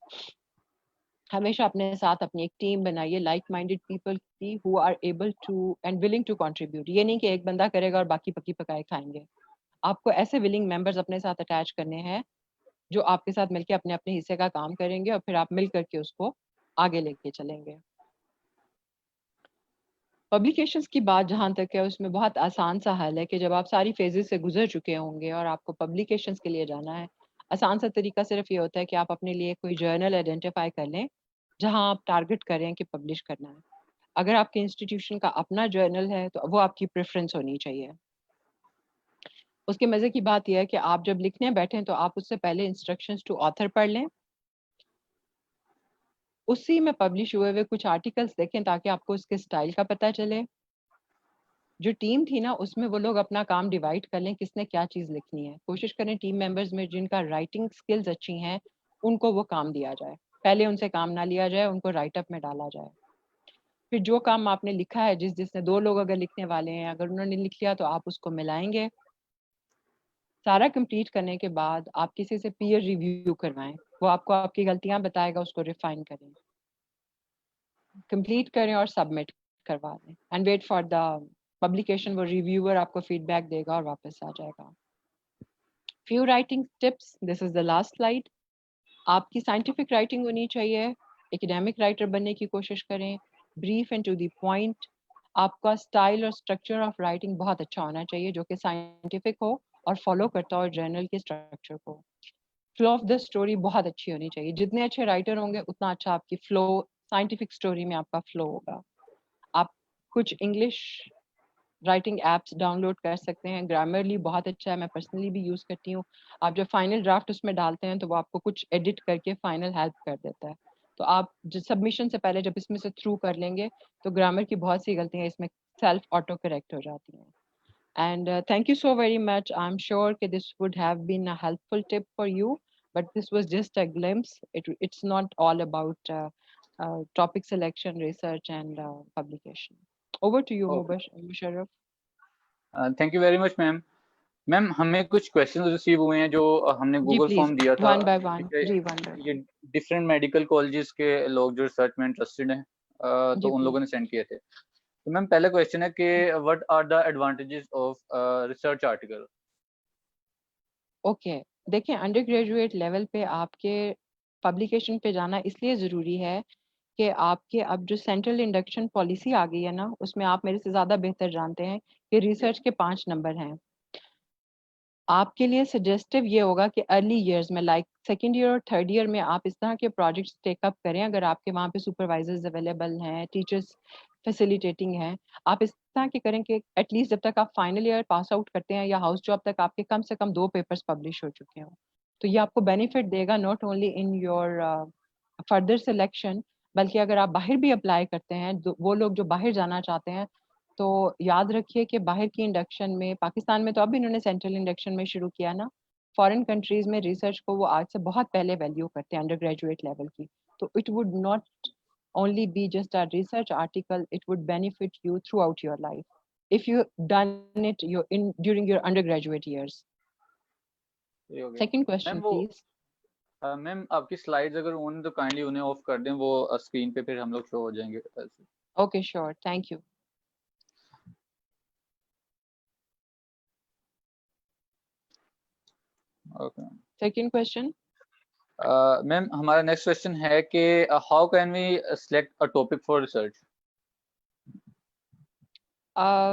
हमेशा अपने साथ अपनी एक टीम बनाइए, लाइक माइंडेड पीपल की, who are able to and willing to contribute. ये नहीं कि एक बंदा करेगा और बाकी पकी पकाए खाएंगे। आपको ऐसे विलिंग मेंबर्स अपने साथ अटैच करने हैं जो आपके साथ मिलके अपने अपने हिस्से का काम करेंगे और फिर आप मिल करके उसको आगे लेके चलेंगे। पब्लिकेशंस की बात जहाँ तक है, उसमें बहुत आसान सा हल है कि जब आप सारी फेजेस से गुजर चुके होंगे और आपको पब्लिकेशंस के लिए जाना है, आसान सा तरीका सिर्फ ये होता है कि आप अपने लिए कोई जर्नल आइडेंटिफाई कर लें जहाँ आप टारगेट करें कि पब्लिश करना है। अगर आपके इंस्टीट्यूशन का अपना जर्नल है तो वो आपकी प्रेफरेंस होनी चाहिए। उसके मजे की बात यह है कि आप जब लिखने बैठें तो आप उससे पहले इंस्ट्रक्शंस टू ऑथर पढ़ लें, उसी में पब्लिश हुए हुए कुछ आर्टिकल्स देखें ताकि आपको उसके स्टाइल का पता चले। जो टीम थी ना, उसमें वो लोग अपना काम डिवाइड कर लें किसने क्या चीज़ लिखनी है। कोशिश करें टीम मेंबर्स में जिनका राइटिंग स्किल्स अच्छी हैं उनको वो काम दिया जाए, पहले उनसे काम ना लिया जाए, उनको राइटअप में डाला जाए। फिर जो काम आपने लिखा है, जिसने 2 लोग अगर लिखने वाले हैं, अगर उन्होंने लिख लिया तो आप उसको मिलाएंगे। सारा कंप्लीट करने के बाद आप किसी से पीयर रिव्यू करवाएं, वो आपको आपकी गलतियां बताएगा, उसको रिफाइन करें, कंप्लीट करें और सबमिट करवा दें and wait for the publication. वो रिव्यूअर आपको फीडबैक देगा और वापस आ जाएगा। Few writing tips, this is the last slide. आपकी साइंटिफिक राइटिंग होनी चाहिए, एकेडमिक राइटर बनने की कोशिश करें, brief and to the point. आपका स्टाइल और स्ट्रक्चर ऑफ राइटिंग बहुत अच्छा होना चाहिए जो कि साइंटिफिक हो और फॉलो करता हो जर्नल के स्ट्रक्चर को। फ्लो ऑफ द स्टोरी बहुत अच्छी होनी चाहिए। जितने अच्छे राइटर होंगे उतना अच्छा आपकी फ्लो साइंटिफिक स्टोरी में आपका फ्लो होगा। आप कुछ इंग्लिश राइटिंग एप्स डाउनलोड कर सकते हैं, ग्रामरली बहुत अच्छा है, मैं पर्सनली भी यूज़ करती हूँ। आप जब फाइनल ड्राफ्ट उसमें डालते हैं तो वो आपको कुछ एडिट करके फाइनल हेल्प कर देता है। तो आप जो सबमिशन से पहले जब इसमें से थ्रू कर लेंगे तो ग्रामर की बहुत सी गलतियाँ इसमें सेल्फ ऑटो करेक्ट हो जाती हैं। And thank you so very much. I'm sure that this would have been a helpful tip for you, but this was just a glimpse. It's not all about topic selection, research, and publication. Over to you, okay, Musharraf. Thank you very much ma'am. Ma'am हमें कुछ question receive हुए हैं जो हमने जी Google please, form दिया था। One by one, ठीक है, जी वन बाय ये वन, डिफरेंट मेडिकल कॉलेजेस के लोग जो रिसर्च में इंटरेस्टेड हैं, जी तो उन प्लीज। लोगों ने सेंड किए थे। तो मैम पहला क्वेश्चन है कि what are the advantages of research article. Okay, देखिए अंडर ग्रेजुएट लेवल पे आपके पब्लिकेशन पे जाना इसलिए ज़रूरी है कि आपके अब जो सेंट्रल इंडक्शन पॉलिसी आ गई है ना, उसमें आप मेरे से ज़्यादा बेहतर जानते हैं कि रिसर्च के 5 नंबर हैं। आपके लिए सजेस्टिव ये होगा कि अर्ली इयर्स में लाइक सेकेंड ईयर और थर्ड ईयर में आप इस तरह के प्रोजेक्ट्स टेकअप करें। अगर आपके वहाँ पे सुपरवाइजर्स अवेलेबल हैं, टीचर्स फैसिलिटेटिंग हैं, आप इस तरह के करें कि एटलीस्ट जब तक आप फाइनल ईयर पास आउट करते हैं या हाउस जॉब तक आपके कम से कम 2 पेपर्स पब्लिश हो चुके हों। तो ये आपको बेनिफिट देगा not only in your further selection, बल्कि अगर आप बाहर भी अप्लाई करते हैं, वो लोग जो बाहर जाना चाहते हैं, तो याद रखिए कि बाहर की इंडक्शन में, पाकिस्तान में तो अब इन्होंने सेंट्रल इंडक्शन में शुरू किया ना, फॉरेन कंट्रीज में रिसर्च को वो आज से बहुत पहले वैल्यू करते हैं अंडर ग्रेजुएट लेवल की। तो it would not only be just a research article, it would benefit you throughout your life if you done it during your undergraduate years. ये हो गया Second मैम। question वो please. Ma'am आपकी slides अगर on तो kindly उन्हें of कर दें, वो स्क्रीन पे फिर हम लोग शो हो जाएंगे ऐसे। Okay, sure, thank you. Okay Second question. Ma'am, हमारा नेक्स्ट क्वेश्चन है कि how can we select a topic for research.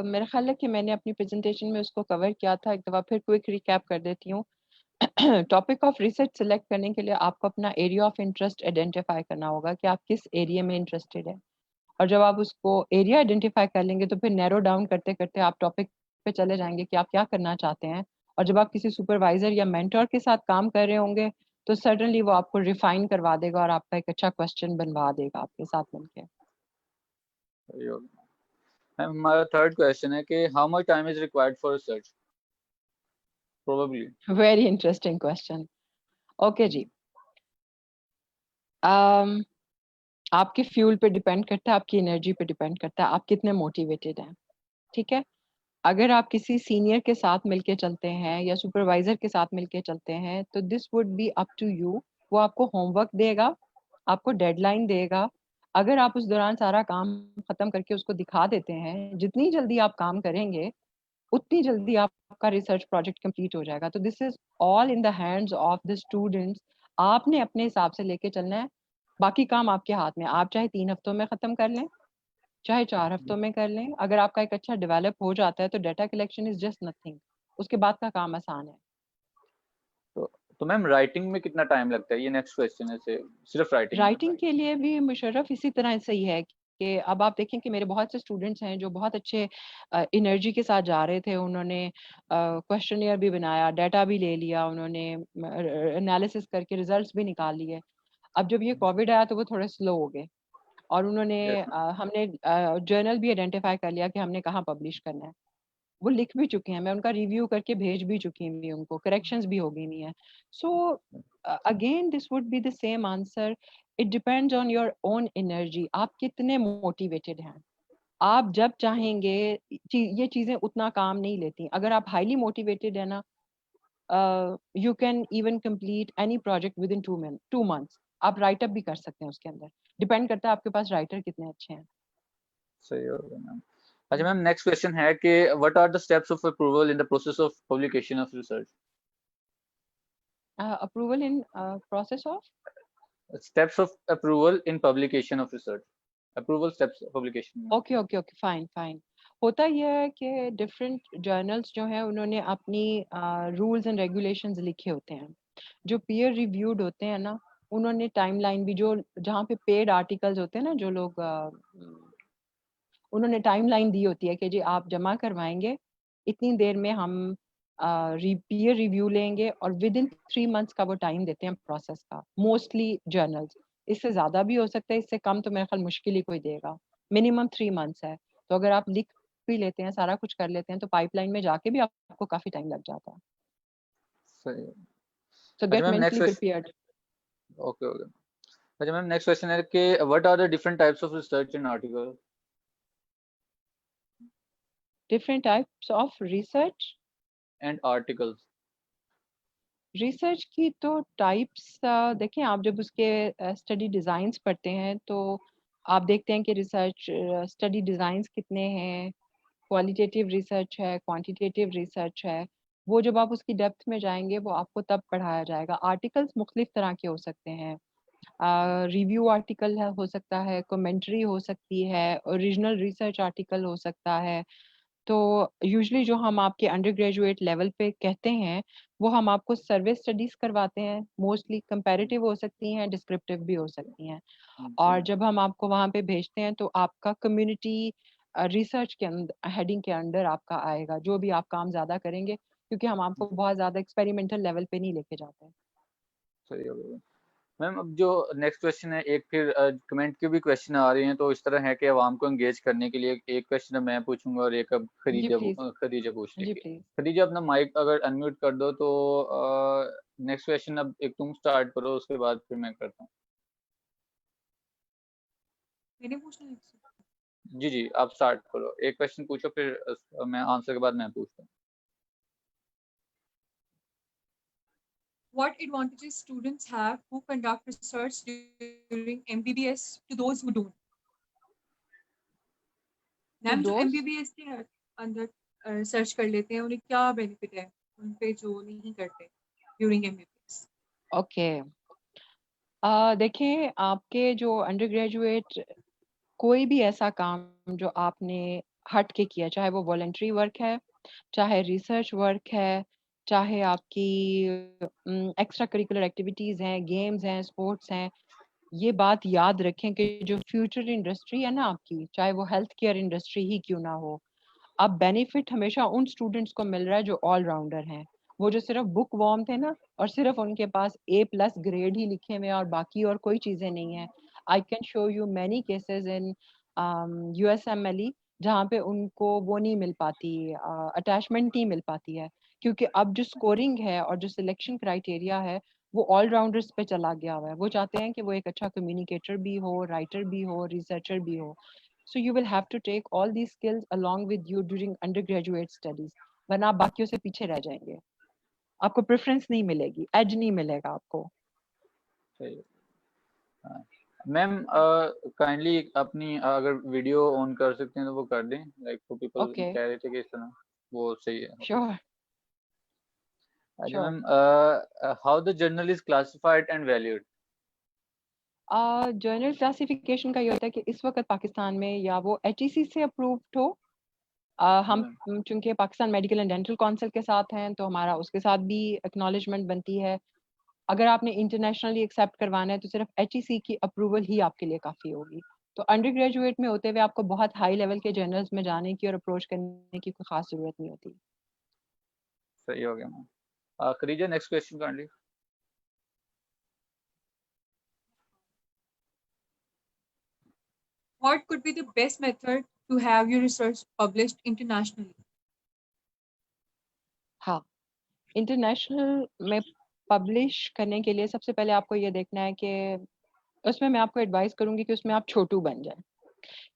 मेरा ख्याल है कि मैंने अपनी प्रेजेंटेशन में उसको कवर किया था, एक दफ़ा फिर क्विक रिकैप कर देती हूँ। टॉपिक ऑफ रिसर्च सिलेक्ट करने के लिए आपको अपना एरिया ऑफ इंटरेस्ट आइडेंटिफाई करना होगा कि आप किस एरिया में इंटरेस्टेड है। और जब आप उसको एरिया आइडेंटिफाई कर लेंगे तो फिर नैरो डाउन करते करते आप टॉपिक पे चले जाएंगे कि आप क्या करना चाहते हैं। और जब आप किसी सुपरवाइजर या मेंटर के साथ काम कर रहे होंगे तो सडनली वो आपको रिफाइन करवा देगा और आपका एक अच्छा क्वेश्चन बनवा देगा आपके साथ मिलकर। मैम हमारा थर्ड क्वेश्चन है कि how much time is required for research probably. Very interesting question. Okay जी, um, आपके फ्यूल पे डिपेंड करता है, आपकी एनर्जी पे डिपेंड करता है, आप कितने मोटिवेटेड हैं। ठीक है, अगर आप किसी सीनियर के साथ मिलके चलते हैं या सुपरवाइजर के साथ मिलके चलते हैं तो this would be up to you. वो आपको होमवर्क देगा, आपको डेडलाइन देगा। अगर आप उस दौरान सारा काम खत्म करके उसको दिखा देते हैं, जितनी जल्दी आप काम करेंगे उतनी जल्दी आपका रिसर्च प्रोजेक्ट कंप्लीट हो जाएगा। तो this is all in the hands of the students. आपने अपने हिसाब से लेके चलना है, बाकी काम आपके हाथ में। आप चाहे 3 हफ्तों में खत्म कर लें, चाहे 4 हफ्तों में कर लें। अगर आपका एक अच्छा डेवलप हो जाता है तो data collection is just nothing, उसके बाद का काम आसान है। तो मैम राइटिंग में कितना टाइम लगता है, ये नेक्स्ट क्वेश्चन है। से सिर्फ राइटिंग में। राइटिंग के लिए भी मुशर्रफ इसी तरह से ही है कि अब आप देखें कि मेरे बहुत से स्टूडेंट्स हैं जो बहुत अच्छे एनर्जी के साथ जा रहे थे। उन्होंने क्वेश्चनियर भी बनाया, डाटा भी ले लिया, उन्होंने एनालिसिस करके रिजल्ट्स भी निकाल लिए। अब जब ये कोविड आया तो वो थोड़े स्लो हो गए और उन्होंने यस मैम। हमने जर्नल भी आइडेंटिफाई कर लिया कि हमने कहाँ पब्लिश करना है। वो लिख भी चुके हैं, मैं उनका रिव्यू करके भेज भी चुकी हूँ, उनको करेक्शंस भी हो गई हुई हैं। So again this would be the same answer, it depends on your own energy, आप कितने मोटिवेटेड हैं। आप जब चाहेंगे, ये चीज़ें उतना काम नहीं लेती। अगर आप हाईली मोटिवेटेड है ना, you can even complete any project with in 2 months. आप राइटअप भी कर सकते हैं उसके अंदर, डिपेंड करता है आपके पास राइटर कितने अच्छे हैं। सही हो गया मैम। अच्छा मैम, नेक्स्ट क्वेश्चन है कि what are the steps of approval in the process of publication of research. Approval in process of, steps of approval in publication of research. Approval steps publication में। Okay okay okay, fine fine. होता यह है कि different journals जो हैं उन्होंने अपनी rules and regulations लिखे होते हैं जो पीयर रिव्यूड होते हैं ना, उन्होंने टाइमलाइन भी जो जहाँ पे पेड आर्टिकल्स होते हैं ना, जो लोग उन्होंने टाइमलाइन दी होती है कि जी आप जमा करवाएंगे, इतनी देर में हम पीयर रिव्यू लेंगे, और विद इन 3 मंथ्स का वो टाइम देते हैं प्रोसेस का, मोस्टली जर्नल्स। इससे ज़्यादा भी हो सकता है, इससे कम तो मेरे ख्याल मुश्किल ही कोई देगा। मिनिमम 3 मंथ्स है। तो अगर आप लिख भी लेते हैं, सारा कुछ कर लेते हैं, तो पाइपलाइन में जाके भी आपको काफ़ी टाइम लग जाता है। सही है। सो अच्छा get ma'am next mentally question. Prepared. Okay okay. अच्छा मैम नेक्स्ट क्वेश्चन है कि what are the different types of research in article? Different types of research and articles. Research की तो टाइप्स देखें, आप जब उसके स्टडी डिज़ाइंस पढ़ते हैं तो आप देखते हैं कि रिसर्च स्टडी डिज़ाइंस कितने हैं, क्वालिटेटिव रिसर्च है, क्वांटिटेटिव रिसर्च है। वो जब आप उसकी डेप्थ में जाएंगे वो आपको तब पढ़ाया जाएगा। आर्टिकल्स मुख्तलिफ तरह के हो सकते हैं। रिव्यू आर्टिकल है, हो सकता है, कमेंट्री हो सकती है, ओरिजिनल रिसर्च आर्टिकल हो सकता है। तो यूजुअली जो हम आपके अंडर ग्रेजुएट लेवल पे कहते हैं, वो हम आपको सर्वे स्टडीज करवाते हैं। मोस्टली कंपैरेटिव हो सकती हैं, डिस्क्रिप्टिव भी हो सकती हैं। और जी जब हम आपको वहाँ पे भेजते हैं तो आपका कम्युनिटी रिसर्च के अंदर, हेडिंग के अंडर आपका आएगा, जो भी आप काम ज़्यादा करेंगे, क्योंकि हम आपको बहुत ज़्यादा एक्सपेरिमेंटल लेवल पे नहीं लेके जाते हैं। सही हो गया। मैम अब जो नेक्स्ट क्वेश्चन है, एक फिर कमेंट के भी क्वेश्चन आ रहे हैं, तो इस तरह है कि आवाम को एंगेज करने के लिए एक क्वेश्चन मैं पूछूंगा और एक अब जी प्लीज। खदीजा पूछ जी लेंगे। प्लीज। खदीजा अपना माइक अगर अनम्यूट कर दो तो नेक्स्ट क्वेश्चन अब एक तुम स्टार्ट करो, उसके बाद फिर मैं करता हूँ। मैंने पूछना है इससे? जी जी आप स्टार्ट करो, एक क्वेश्चन पूछो, फिर मैं आंसर के बाद मैं पूछता हूँ। What advantages students have who conduct research during MBBS to those who don't? Ma'am जो those MBBS के अंदर रिसर्च कर लेते हैं उन्हें क्या बेनिफिट है उन पे जो नहीं करते ड्यूरिंग MBBS? ओके। देखें, आपके जो अंडर ग्रेजुएट कोई भी ऐसा काम जो आपने हट के किया, चाहे वो वॉलंटरी वर्क है, चाहे रिसर्च वर्क है, चाहे आपकी एक्स्ट्रा करिकुलर एक्टिविटीज़ हैं, गेम्स हैं, स्पोर्ट्स हैं, ये बात याद रखें कि जो फ्यूचर इंडस्ट्री है ना आपकी, चाहे वो हेल्थ केयर इंडस्ट्री ही क्यों ना हो, अब बेनिफिट हमेशा उन स्टूडेंट्स को मिल रहा है जो ऑलराउंडर हैं। वो जो सिर्फ बुक वॉर्म थे ना, और सिर्फ उनके पास A+ ग्रेड ही लिखे हुए हैं और बाकी और कोई चीज़ें नहीं है। I can show you many cases in USMLE जहाँ पे उनको वो नहीं मिल पाती, अटैचमेंट नहीं मिल पाती है, क्योंकि अब जो स्कोरिंग है और जो सिलेक्शन क्राइटेरिया है वो ऑलराउंडर्स पे चला गया हुआ है। वो चाहते हैं कि वो एक अच्छा कम्युनिकेटर भी हो, राइटर भी हो, रिसर्चर भी हो। So you will have to take all these skills along with you during undergraduate studies, वरना आप बाकियों से पीछे रह जाएंगे, आपको प्रेफरेंस नहीं मिलेगी, एज नहीं मिलेगा आपको। सही है। हाँ। मैम काइंडली अपनी अगर वीडियो ऑन कर सकते हैं तो वो कर दें, लाइक तो पीपल ओके, कह रहे थे कि इस तरह वो सही है। श्योर अच्छा sure. Ma'am, how the journal is classified and valued? Journal classification का ये होता है कि इस वक्त पाकिस्तान में या वो HEC से अप्रूव्ड हो, हम चूंकि Pakistan medical and dental council के साथ हैं तो हमारा उसके साथ भी एक्नॉलेजमेंट बनती है। अगर आपने इंटरनेशनली एक्सेप्ट करवाना है तो सिर्फ HEC की अप्रूवल ही आपके लिए काफ़ी होगी। तो अंडर ग्रेजुएट में होते हुए आपको बहुत हाई लेवल के जर्नल्स में जाने की और अप्रोच करने की कोई खास जरूरत नहीं होती। सही हो गया ma'am. Khadija next question kindly. What could be the best method to have your research published internationally? हाँ, इंटरनेशनल में पब्लिश करने के लिए सबसे पहले आपको ये देखना है कि उसमें मैं आपको एडवाइस करूंगी कि उसमें आप छोटू बन जाए।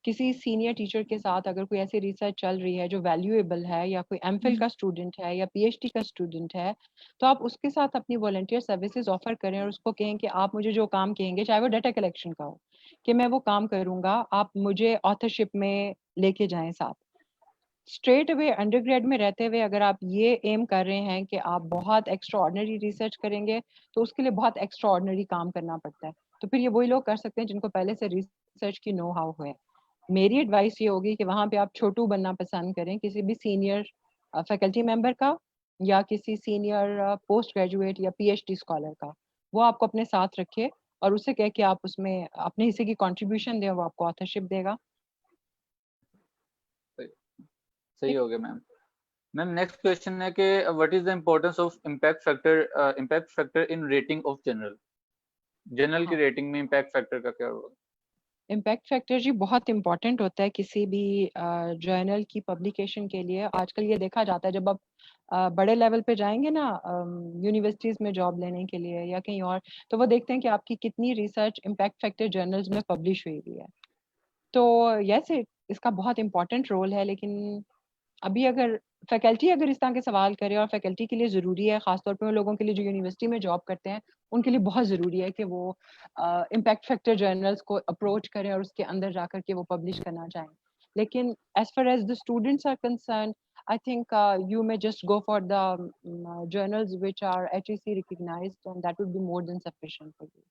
किसी सीनियर टीचर के साथ अगर कोई ऐसी रिसर्च चल रही है जो वैल्यूएबल है, या कोई MPhil का स्टूडेंट है या PhD का स्टूडेंट है, तो आप उसके साथ अपनी वॉलंटियर सर्विसेज ऑफर करें और उसको कहें कि आप मुझे जो काम कहेंगे, चाहे वो डाटा कलेक्शन का हो, कि मैं वो काम करूंगा, आप मुझे ऑथरशिप में लेके जाएं साथ। स्ट्रेट अवे अंडरग्रेड में रहते हुए अगर आप ये एम कर रहे हैं कि आप बहुत एक्स्ट्रा ऑर्डिनरी रिसर्च करेंगे, तो उसके लिए बहुत एक्स्ट्रा ऑर्डिनरी काम करना पड़ता है। तो फिर ये वही लोग कर सकते हैं जिनको पहले से रिसर्च की नो हाउ है। मेरी एडवाइस ये होगी कि वहाँ पे आप छोटू बनना पसंद करें, किसी भी सीनियर फैकल्टी मेंबर का या किसी सीनियर पोस्ट ग्रेजुएट या PhD स्कॉलर का, वो आपको अपने साथ रखे और उससे कह के आप उसमें अपने हिस्से की कंट्रीब्यूशन दें, वो आपको ऑथरशिप देगा। सही हो गया मैम। मैम नेक्स्ट क्वेश्चन है कि what is the importance of impact factor in rating of general की हाँ, रेटिंग में इम्पैक्ट फैक्टर का क्या रोल? इम्पैक्ट फैक्टर जी बहुत इंपॉर्टेंट होता है किसी भी जर्नल की पब्लिकेशन के लिए। आजकल ये देखा जाता है जब आप बड़े लेवल पे जाएंगे ना यूनिवर्सिटीज में जॉब लेने के लिए या कहीं और, तो वो देखते हैं कि आपकी कितनी रिसर्च इम्पैक्ट फैक्टर जर्नल्स में पब्लिश हुई हुई है। तो यस, इसका बहुत इंपॉर्टेंट रोल है। लेकिन अभी अगर फैकल्टी अगर इस तरह के सवाल करे, और फैकल्टी के लिए ज़रूरी है, ख़ासतौर पे उन लोगों के लिए जो यूनिवर्सिटी में जॉब करते हैं, उनके लिए बहुत ज़रूरी है कि वो इम्पैक्ट फैक्टर जर्नल्स को अप्रोच करें और उसके अंदर जाकर के वो पब्लिश करना चाहें। लेकिन as far as the students are concern, I think you may just go for the journals which are HEC recognized, and that would be more than sufficient for you.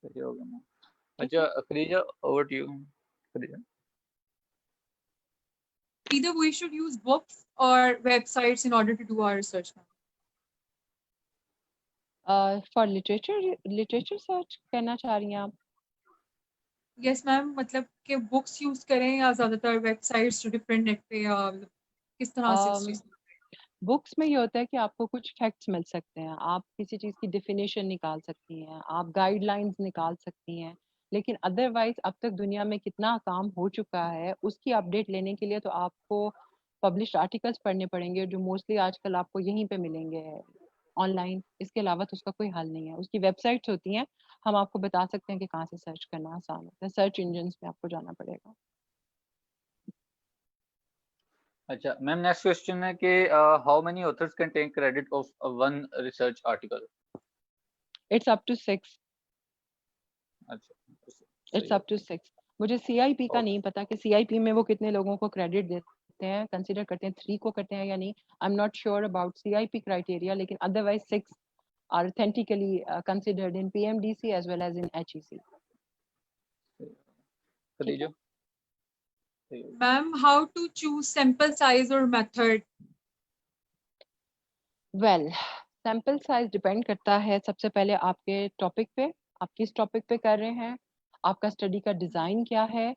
सही हो गया मैम। ठीक है? अच्छा Khadija, over to you. Khadija. Either we should use books or websites in order to do our research now. For literature search करना चाह रही हैं आप? Yes मैम, मतलब कि बुक्स यूज करें या ज्यादातर वेबसाइट्स जो डिफरेंट नेट पे या किस तरह से इस चीज बुक्स में ये होता है कि आपको कुछ फैक्ट्स मिल सकते हैं, आप किसी चीज़ की डेफिनेशन निकाल सकती हैं, आप गाइडलाइंस निकाल सकती हैं। लेकिन अदरवाइज अब तक दुनिया में कितना काम हो चुका है, उसकी अपडेट लेने के लिए तो आपको पब्लिश्ड आर्टिकल्स पढ़ने पड़ेंगे, जो मोस्टली आजकल आपको यहीं पे मिलेंगे ऑनलाइन। इसके अलावा तो उसका कोई हल नहीं है। उसकी वेबसाइट्स होती हैं, हम आपको बता सकते हैं कि कहाँ से सर्च करना आसान होता है। सर्च इंजन में आपको जाना पड़ेगा। अच्छा मैम नेक्स्ट क्वेश्चन है कि how many authors can take credit of one research article? It's up to 6। अच्छा इट्स अप टू 6। मुझे CIP का नहीं पता कि CIP में वो कितने लोगों को क्रेडिट देते हैं, कंसीडर करते हैं 3 को करते हैं या नहीं। I am not sure about CIP criteria, लेकिन otherwise 6 are authentically considered in PMDC as well as in HEC. Khadija. Ma'am, how to choose sample size और method? Well, sample size depend करता है सबसे पहले आपके टॉपिक पे, आप किस टॉपिक पे कर रहे हैं, आपका स्टडी का डिज़ाइन क्या है।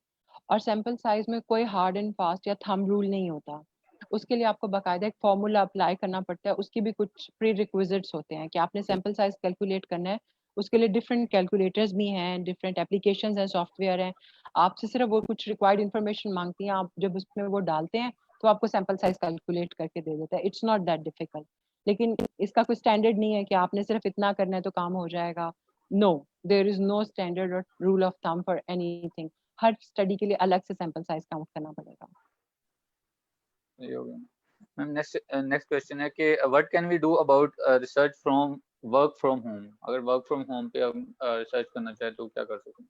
और सैंपल साइज में कोई हार्ड एंड फास्ट या थंब रूल नहीं होता। उसके लिए आपको बाकायदा एक फॉर्मूला अप्लाई करना पड़ता है। उसकी भी कुछ प्री रिक्विजिट्स होते हैं कि आपने सैंपल साइज कैलकुलेट करना है। उसके लिए डिफरेंट कैलकुलेटर्स भी हैं, डिफरेंट एप्लीकेशंस हैं, सॉफ्टवेयर हैं। आपसे सिर्फ वो कुछ रिक्वायर्ड इन्फॉर्मेशन मांगती हैं, आप जब उसमें वो डालते हैं तो आपको सैंपल साइज कैलकुलेट करके दे देता है। It's not that difficult. लेकिन इसका कोई स्टैंडर्ड नहीं है कि आपने सिर्फ इतना करना है तो काम हो जाएगा। No, there is no standard और rule of thumb for anything. हर स्टडी के लिए अलग से सैंपल साइज काउंट करना पड़ेगा। मैम नेक्स्ट क्वेश्चन है कि what can we do about research from work from home? अगर वर्क फ्रॉम होम पे हम रिसर्च करना चाहे तो क्या कर सकते हैं?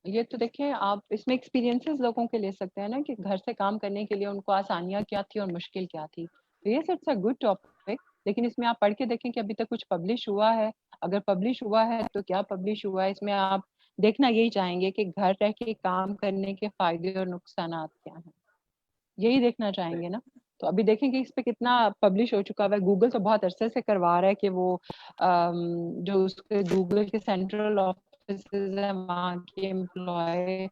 ये तो देखें, आप इसमें एक्सपीरियंसेस लोगों के ले सकते हैं ना कि घर से काम करने के लिए उनको आसानियाँ क्या थी और मुश्किल क्या थी। तो ये इट्स अ गुड टॉपिक। लेकिन इसमें आप पढ़ के देखें कि अभी तक कुछ पब्लिश हुआ है। अगर पब्लिश हुआ है तो क्या पब्लिश हुआ है, इसमें आप देखना यही चाहेंगे कि घर रह के काम करने के फायदे और नुकसान क्या हैं, यही देखना चाहेंगे ना। तो अभी देखेंगे इस पे कितना पब्लिश हो चुका है। गूगल तो बहुत अरसे से करवा रहा है कि वो जो उसके गूगल के सेंट्रल ऑफिसेज हैं वहाँ के एम्प्लॉय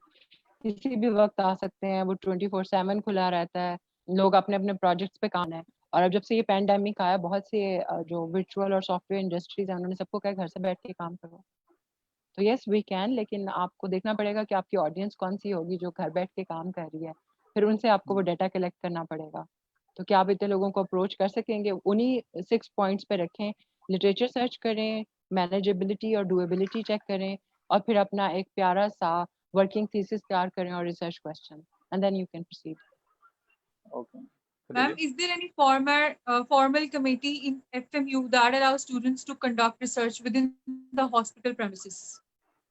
किसी भी वक्त आ सकते हैं। वो 24/7 खुला रहता है, लोग अपने अपने प्रोजेक्ट्स पे काम है। और अब जब से ये पैंडेमिक आया, बहुत से जो वर्चुअल और सॉफ्टवेयर इंडस्ट्रीज हैं उन्होंने सबको कहा घर से बैठ के काम करो। तो यस वी कैन, लेकिन आपको देखना पड़ेगा कि आपकी ऑडियंस कौन सी होगी जो घर बैठ के काम कर रही है। फिर उनसे आपको वो डाटा कलेक्ट करना पड़ेगा। तो क्या आप इतने लोगों को अप्रोच कर सकेंगे? उन्हीं 6 पॉइंट्स पे रखें, लिटरेचर सर्च करें, मैनेजेबिलिटी और डुएबिलिटी चेक करें, और फिर अपना एक प्यारा सा वर्किंग थीसिस तैयार करें और research question, and then you can proceed. Okay Ma'am, is there any formal committee in FMU that allows students to conduct research within the hospital premises?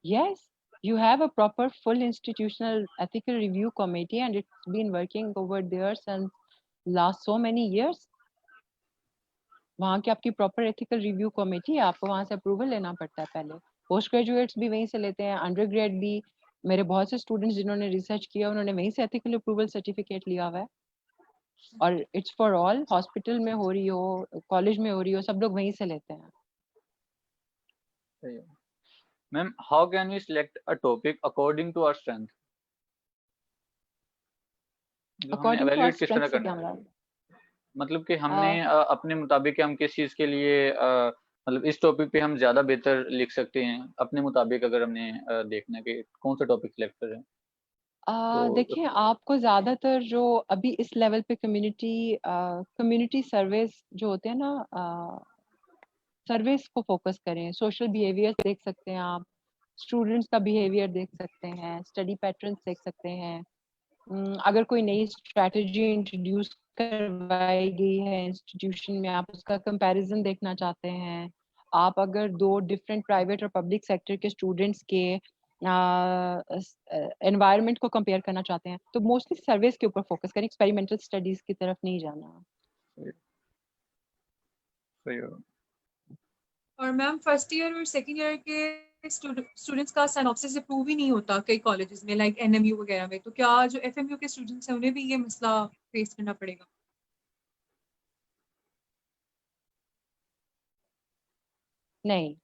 Yes, you have a proper full institutional ethical review committee, and it's been working over there since last so many years. वहाँ की आपकी proper ethical review committee है, आपको वहाँ से approval लेना पड़ता है पहले। पोस्ट ग्रेजुएट्स भी वहीं से लेते हैं, अंडर ग्रेड भी। मेरे बहुत से स्टूडेंट्स जिन्होंने रिसर्च किया उन्होंने वहीं से एथिकल अप्रूवल सर्टिफिकेट लिया हुआ है। और इट्स फॉर ऑल, हॉस्पिटल में हो रही हो, कॉलेज में हो रही हो, सब लोग वहीं से लेते हैं। सही है ma'am how can we select a topic according to our strength मतलब हमने अकॉर्डिंग टू आवर एवेल्यूएट किस तरह स्ट्रेंथ से करना क्या है मतलब? मतलब कि हमने अपने मुताबिक हम किस चीज के लिए मतलब इस टॉपिक पे हम ज्यादा बेहतर लिख सकते हैं अपने मुताबिक अगर हमने देखना है कि कौन सा टॉपिक सिलेक्ट करें तो देखिए, आपको ज्यादातर जो अभी इस लेवल पे कम्युनिटी सर्वेस जो होते हैं ना, सर्वेस को फोकस करें। सोशल बिहेवियर देख सकते हैं आप, स्टूडेंट्स का बिहेवियर देख सकते हैं, स्टडी पैटर्न्स देख सकते हैं। अगर कोई नई स्ट्रैटेजी इंट्रोड्यूस करवाई गई है इंस्टीट्यूशन में, आप उसका कंपैरिजन देखना चाहते हैं। आप अगर दो डिफरेंट प्राइवेट और पब्लिक सेक्टर के स्टूडेंट्स के एनवायरनमेंट को कंपेयर करना चाहते हैं, तो मोस्टली सर्वेस के ऊपर फोकस करें, एक्सपेरिमेंटल स्टडीज की तरफ नहीं जाना। सही हो और मैम फर्स्ट ईयर और सेकंड ईयर के स्टूडेंट्स का साइनॉप्सिस अप्रूव ही नहीं होता कई कॉलेजेस में, लाइक एनएमयू वगैरह में, तो क्या जो एफएमयू के स्टूडेंट्स हैं उन्हें भी ये मसला फेस करना पड़ेगा? नहीं,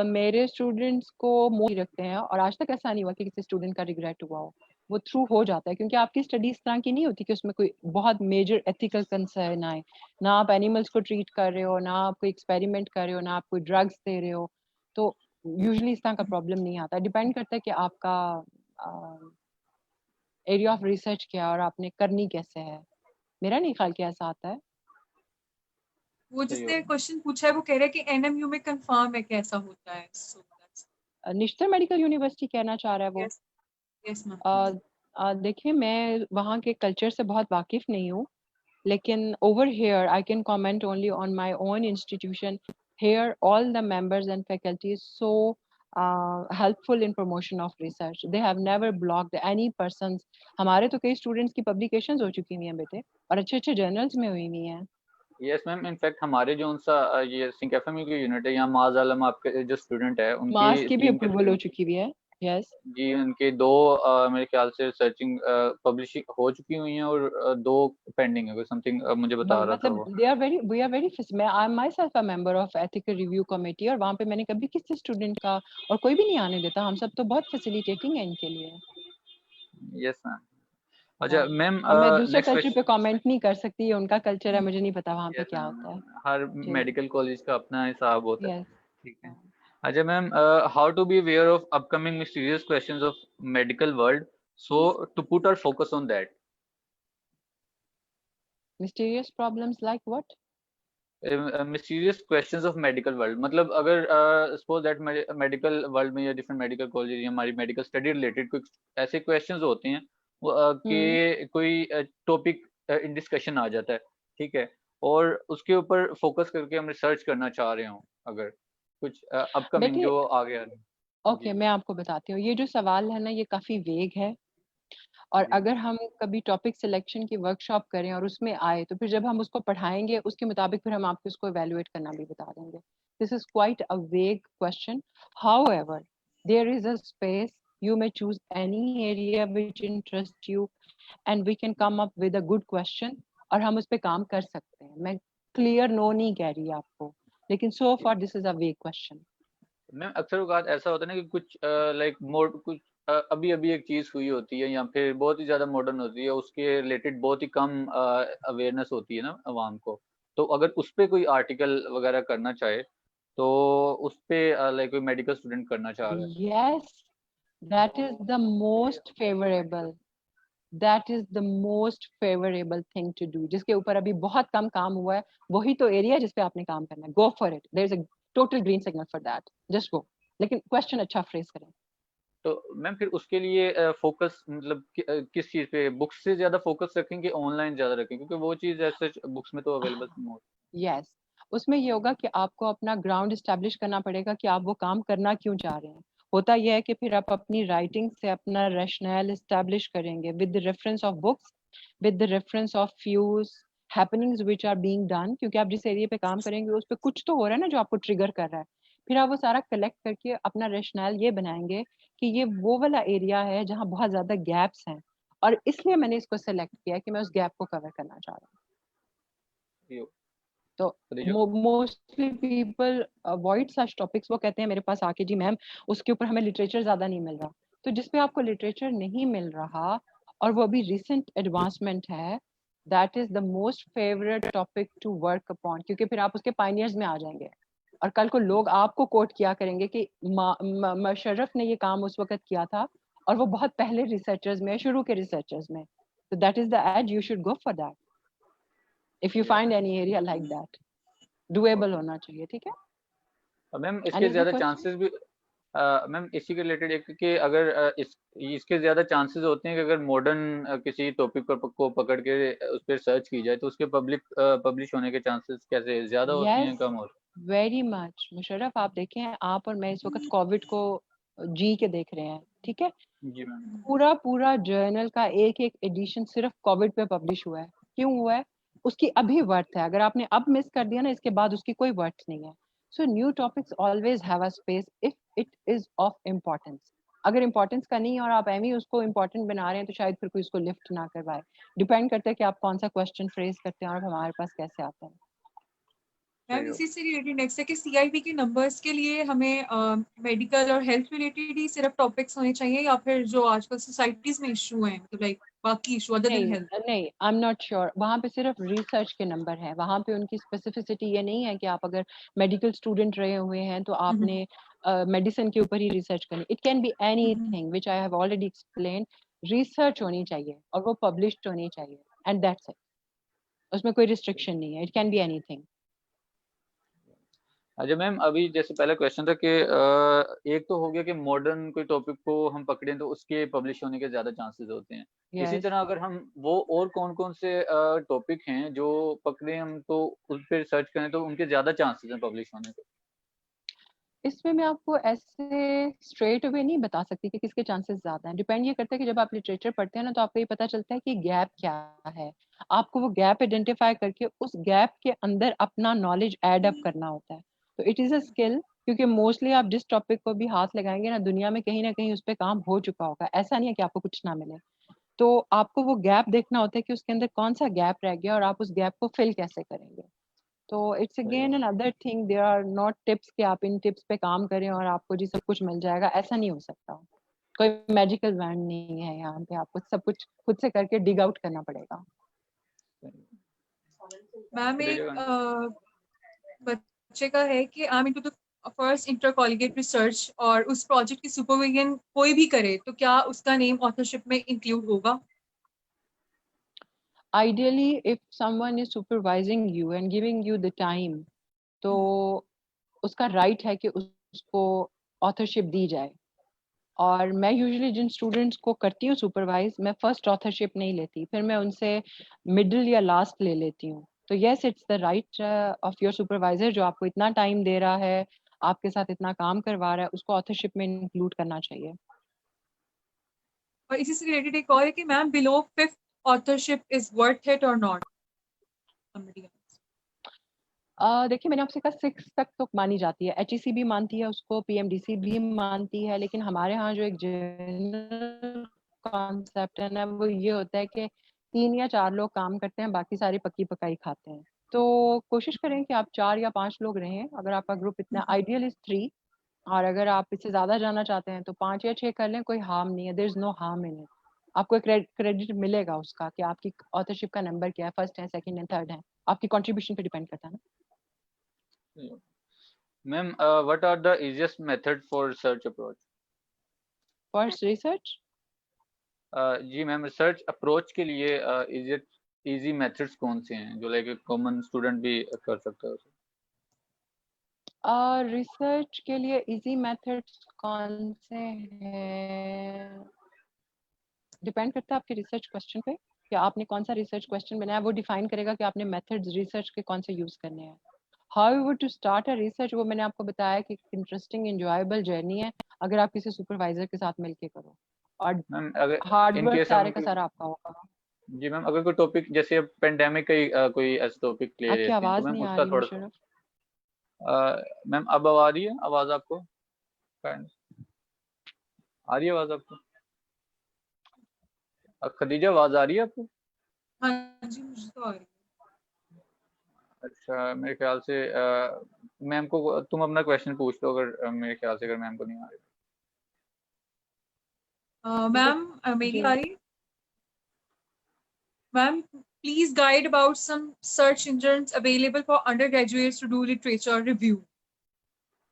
मेरे स्टूडेंट्स को मोस्ट रखते हैं और आज तक ऐसा नहीं हुआ कि किसी स्टूडेंट का रिग्रेट हुआ हो। वो थ्रू हो जाता है क्योंकि आपकी स्टडी इस तरह की नहीं होती कि उसमें कोई बहुत मेजर एथिकल कंसर्न आए। ना आप एनिमल्स को ट्रीट कर रहे हो, ना आप कोई एक्सपेरिमेंट कर रहे हो, ना आप कोई ड्रग्स दे रहे हो। तो यूजुअली इस तरह का प्रॉब्लम नहीं आता। डिपेंड करता है कि आपका एरिया ऑफ रिसर्च क्या है और आपने करनी कैसे है। मेरा नहीं ख्याल कि ऐसा आता है। वो सही जिसने हो क्वेश्चन पूछा है वो कह रहे हैं कि एनएमयू में कंफर्म है कि ऐसा होता है, सो निश्चित मेडिकल यूनिवर्सिटी कहना चाह रहा है वो। Yes yes ma'am. देखिए, मैं वहाँ के कल्चर से बहुत वाकिफ नहीं हूँ, लेकिन over here I can comment only on my own institution. Here all the members and faculty is so helpful in promotion of research. They have never blocked any persons. हमारे तो कई स्टूडेंट्स की पब्लिकेशंस हो चुकी हुई हैं बेटे, और अच्छे अच्छे जर्नल्स में हुई हुई हैं। यस मैम इनफैक्ट हमारे जो उनसा ये सिंक एफएमयू की यूनिट है यहाँ माज आलम आपके जो स्टूडेंट है उनकी मास की भी 3 के अप्रूवल हो चुकी हुई है। यस, जी उनके 2 मेरे ख्याल से सर्चिंग पब्लिशिंग हो चुकी हुई हैं और 2 पेंडिंग है कोई समथिंग मुझे बता रहा था मतलब वो वी आर वेरी मैं I am my self a member of ethical review committee, और वहाँ पे मैंने कभी किसी स्टूडेंट का और कोई भी नहीं आने देता। हम सब तो बहुत फैसिलिटेटिंग है इनके लिए। यस मैम अच्छा हाँ, मैम अब मैं दूसरे नेक्स्ट कल्चर पे क्वेश्चन कमेंट नहीं कर सकती, ये उनका कल्चर है, मुझे नहीं पता वहाँ पे यस क्या होता है। मैम हर जी, मेडिकल कॉलेज का अपना हिसाब होता है यस। ठीक है अच्छा ma'am how to be aware of upcoming mysterious questions of medical world so to put our focus on that mysterious problems like what? Mysterious questions of medical world मतलब अगर सपोज दैट मेडिकल वर्ल्ड में या different medical college या हमारी medical study related कुछ ऐसे questions होते हैं वो कि कोई टॉपिक इन डिस्कशन आ जाता है ठीक है और उसके ऊपर फोकस करके हम रिसर्च करना चाह रहे हो अगर कुछ अपकमिंग बेटे, जो आ गया ओके, जी मैं आपको बताती हूँ। ये जो सवाल है ना, ये काफी वेग है, और जी अगर हम कभी टॉपिक सिलेक्शन की वर्कशॉप करें और उसमें आए, तो फिर जब हम उसको पढ़ाएंगे उसके मुताबिक फिर हम आपको उसको evaluate करना भी बता देंगे। This is quite a vague question. However, there is a space, you may choose any area which interests you and we can come up with a good question, और हम उस पे काम कर सकते हैं। मैं क्लियर नो नहीं कह रही आपको, लेकिन so far this is a vague question. Ma'am अक्सर औकात ऐसा होता है ना कि कुछ लाइक मोड कुछ अभी अभी एक चीज हुई होती है या फिर बहुत ही ज्यादा मॉडर्न होती है उसके रिलेटेड बहुत ही कम अवेयरनेस होती है ना अवाम को तो अगर उस पे कोई आर्टिकल वगैरह करना चाहे तो उस पे लाइक कोई मेडिकल स्टूडेंट करना चाह रहा है Yes, that is the most favorable, that is the most favorable thing to do. जिसके ऊपर अभी बहुत कम काम हुआ है, वही तो एरिया जिस पे आपने काम करना है। Go for it. There is a total green signal for that. Just go. लेकिन क्वेश्चन अच्छा फ्रेज करें। तो मैम फिर उसके लिए फोकस मतलब किस चीज पे बुक्स से ज्यादा फोकस रखें कि ऑनलाइन ज्यादा रखें क्योंकि वो चीज ऐसे बुक्स में तो अवेलेबल नहीं होती यस, उसमें ये होगा कि आपको अपना ग्राउंड एस्टेब्लिश करना पड़ेगा कि आप वो काम करना क्यों चाह रहे हैं। होता यह है कि फिर आप अपनी राइटिंग से अपना रैशनल एस्टेब्लिश करेंगे with the reference of books, with the reference of views happenings which are being done, क्योंकि आप जिस एरिया पे काम करेंगे उस पे कुछ तो हो रहा है ना जो आपको ट्रिगर कर रहा है। फिर आप वो सारा कलेक्ट करके अपना रैशनल ये बनाएंगे कि ये वो वाला एरिया है जहाँ बहुत ज्यादा गैप्स हैं, और इसलिए मैंने इसको सेलेक्ट किया कि मैं उस गैप को कवर करना चाह रहा हूँ। है तो Khadija? Mostly people avoid such topics. वो कहते हैं मेरे पास आके जी मैम उसके ऊपर हमें लिटरेचर ज्यादा नहीं मिल रहा। तो जिसपे आपको लिटरेचर नहीं मिल रहा और वो अभी रिसेंट एडवांसमेंट है, that is the most favourite topic to work upon, क्योंकि फिर आप उसके पायनियर्स में आ जाएंगे और कल को लोग आपको कोट किया करेंगे कि मुशर्रफ ने ये काम उस वक्त किया था और वो बहुत पहले रिसर्चर्स में, शुरू के रिसर्चर्स में। तो that is the age you should go for that if you find any area like that. Doable होना चाहिए, ठीक है। मैम इसके Any other ज्यादा question? चांसेस भी मैम इसी के रिलेटेड एक कि अगर इसके ज्यादा चांसेस होते हैं कि अगर मॉडर्न किसी टॉपिक पर को पकड़ के उस पर सर्च की जाए तो उसके पब्लिश होने के चांसेस कैसे ज्यादा होते हैं, Yes, कम होते very much। मुशर्रफ आप देखें, आप और मैं इस वक्त कोविड को जी के देख रहे हैं, ठीक है। हैं? जी मैम। पूरा पूरा जर्नल का एक एक एडिशन सिर्फ कोविड पे पब्लिश हुआ है। क्यों हुआ है? उसकी अभी वर्थ है। अगर आपने अब मिस कर दिया ना, इसके बाद उसकी कोई वर्थ नहीं है। So new topics always have a space if it is of importance. अगर इम्पोर्टेंस का नहीं है और आप एम ही उसको इम्पोर्टेंट बना रहे हैं तो शायद फिर कोई उसको लिफ्ट ना करवाए। डिपेंड करता है कि आप कौन सा क्वेश्चन फ्रेज करते हैं और हमारे पास कैसे आते हैं। मैम इसी से रिलेटेड नेक्स्ट है कि सीआईबी के नंबर्स के लिए हमें मेडिकल और हेल्थ रिलेटेड ही सिर्फ टॉपिक्स होने चाहिए या फिर जो आजकल सोसाइटीज में इशू हैं, मतलब लाइक बाकी इशू अदर देन नहीं हेल्थ? नहीं, आई एम नॉट श्योर। वहाँ पे सिर्फ रिसर्च के नंबर हैं। वहाँ पे उनकी स्पेसिफिसिटी ये नहीं है कि आप अगर मेडिकल स्टूडेंट रहे हुए हैं तो आपने मेडिसिन के ऊपर ही रिसर्च करनी। It can be anything which I have already explain. Research होनी चाहिए और वो पब्लिश्ड होनी चाहिए एंड दैट्स इट। उसमें कोई रिस्ट्रिक्शन नहीं है। It can be anything. अच्छा मैम, अभी जैसे पहला क्वेश्चन था कि एक तो हो गया कि मॉडर्न कोई टॉपिक को हम पकड़ें तो उसके पब्लिश होने के ज्यादा चांसेस होते हैं। इसी यस, तरह अगर हम वो और कौन कौन से टॉपिक हैं जो पकड़े हम तो उस पर सर्च करें तो उनके ज्यादा चांसेस हैं पब्लिश होने के? इसमें मैं आपको ऐसे स्ट्रेट अवे नहीं बता सकती कि किसके चांसेस ज्यादा हैं। डिपेंड ये करता है कि जब आप लिटरेचर पढ़ते हैं ना तो आपको ये पता चलता है कि गैप क्या है। आपको वो गैप आइडेंटिफाई करके उस गैप के अंदर अपना नॉलेज ऐड अप करना होता है। तो इट इज अ स्किल, क्योंकि मोस्टली आप जिस टॉपिक को भी हाथ लगाएंगे ना दुनिया में कहीं उस पर काम हो चुका होगा। ऐसा नहीं है कि आपको कुछ ना मिले। तो आपको वो गैप देखना होता है कि उसके अंदर कौन सा गैप रह गया और आप उस गैप को फिल कैसे करेंगे। तो इट्स सही अगेन बात। Another thing. There are not tips कि आप इन टिप्स पे काम करें और आपको जी सब कुछ मिल जाएगा। ऐसा नहीं हो सकता। कोई मैजिकल वैंड नहीं है यहाँ पे। आपको सब कुछ खुद से करके डिग आउट करना पड़ेगा। मैम खदीजा एक खान। बच्चे का है कि I am into the first inter collegiate research और उस प्रोजेक्ट की सुपरविजन कोई भी करे तो क्या उसका नेम ऑथरशिप में इंक्लूड होगा? Ideally, if someone is supervising you and giving you the time, तो उसका राइट है कि उसको ऑथरशिप दी जाए। और मैं यूजुअली जिन स्टूडेंट्स को करती हूँ सुपरवाइज, मैं फर्स्ट ऑथरशिप नहीं लेती, फिर मैं उनसे मिडिल या लास्ट ले लेती हूँ। तो yes, it's the right of your supervisor जो आपको इतना टाइम दे रहा है, आपके साथ इतना काम करवा रहा है, उसको ऑथरशिप में इंक्लूड करना चाहिए। और इसी से रिलेटेड एक और है कि ma'am below fifth authorship is worth it और नॉट? देखिए, मैंने आपसे कहा 6 तक तो मानी जाती है। एचईसी भी मानती है उसको, पीएमडीसी भी मानती है, लेकिन हमारे यहाँ जो एक जनरल कॉन्सेप्ट है ना, वो ये होता है कि 3 या 4 लोग काम करते हैं, बाकी सारे पक्की पकाई खाते हैं। तो कोशिश करें कि आप 4 या 5 लोग रहें। अगर आपका ग्रुप इतना, आइडियल इज 3, और अगर आप इससे ज्यादा जाना चाहते हैं तो 5 या 6 कर लें, कोई हार्म नहीं है। There is no harm in it. आपको एक क्रेडिट मिलेगा उसका कि आपकी ऑथरशिप का नंबर क्या है, फर्स्ट है, सेकंड है, थर्ड है। आपकी कंट्रीब्यूशन पे डिपेंड करता है ना। Ma'am, what are the easiest method for research approach? First research, जी मैम, रिसर्च अप्रोच के लिए इजी मेथड्स कौन से हैं जो लाइक कॉमन स्टूडेंट भी कर सकता है उसे? रिसर्च के लिए इजी मेथड्स कौन से हैं, डिपेंड करता है आपके रिसर्च क्वेश्चन पे कि आपने कौन सा रिसर्च क्वेश्चन बनाया। वो डिफाइन करेगा कि आपने मेथड्स रिसर्च के कौन से यूज करने हैं। How to start a research, वो मैंने आपको बताया कि इंटरेस्टिंग एंजॉयबल जर्नी है अगर आप किसी सुपरवाइजर के साथ मिलके करो, और मैम अगर हार्ड इन वर्क केस हम सारे का सारा आपका होगा। जी मैम, अगर कोई टॉपिक जैसे पेंडेमिक का ही कोई ऐसा टॉपिक ले आपकी लेते हैं तो आवाज मैम नहीं आ उसका रही थोड़ा सा मुशर्रफ। मैम अब आ रही है आवाज आपको? आ रही है आवाज आपको? खदीजा, आवाज आ रही है आपको? हाँ जी, मुझे तो आ रही है। अच्छा, मेरे ख्याल से मैम को तुम अपना क्वेश्चन पूछ लो, अगर मेरे ख्याल से अगर मैम को नहीं आ रही। मैम मेरी जी आ रही। Ma'am please guide about some search engines available for undergraduates to do literature review.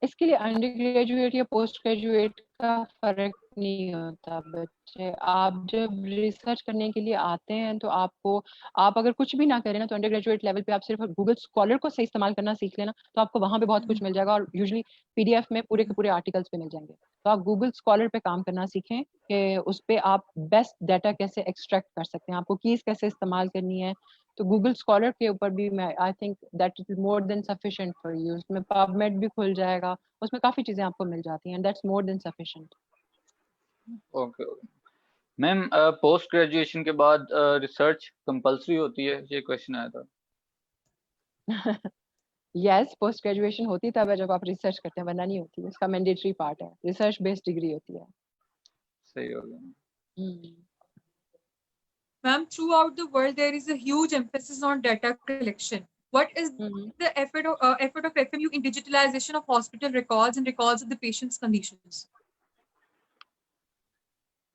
इसके लिए अंडर ग्रेजुएट या पोस्ट ग्रेजुएट का फर्क नहीं होता बच्चे। आप जब रिसर्च करने के लिए आते हैं तो आप अगर कुछ भी ना करें ना, तो अंडर ग्रेजुएट लेवल पे आप सिर्फ गूगल स्कॉलर को सही इस्तेमाल करना सीख लेना, तो आपको वहां पे बहुत कुछ मिल जाएगा, और यूजुअली पीडीएफ में पूरे के पूरे आर्टिकल्स पे मिल जाएंगे। तो आप गूगल स्कॉलर पे काम करना सीखें कि उस पे आप बेस्ट डाटा कैसे एक्सट्रैक्ट कर सकते हैं, आपको कीज कैसे इस्तेमाल करनी है। तो गूगल स्कॉलर के ऊपर भी मैं I think that is more than sufficient for you. उसमें पबमेड भी खुल जाएगा, उसमें काफी चीजें आपको मिल जाती हैं, that's more than sufficient. Okay ma'am, post graduation के बाद रिसर्च कंपलसरी होती है, ये क्वेश्चन आया था। यस, पोस्ट ग्रेजुएशन होती तब है जब आप रिसर्च करते हैं, वरना नहीं होती। उसका मैंडेटरी पार्ट है, रिसर्च बेस्ड डिग्री होती है। सही हो गया। Ma'am, throughout the world there is a huge emphasis on data collection. What is the effort of FMU in digitalization of hospital records and records of the patient's conditions?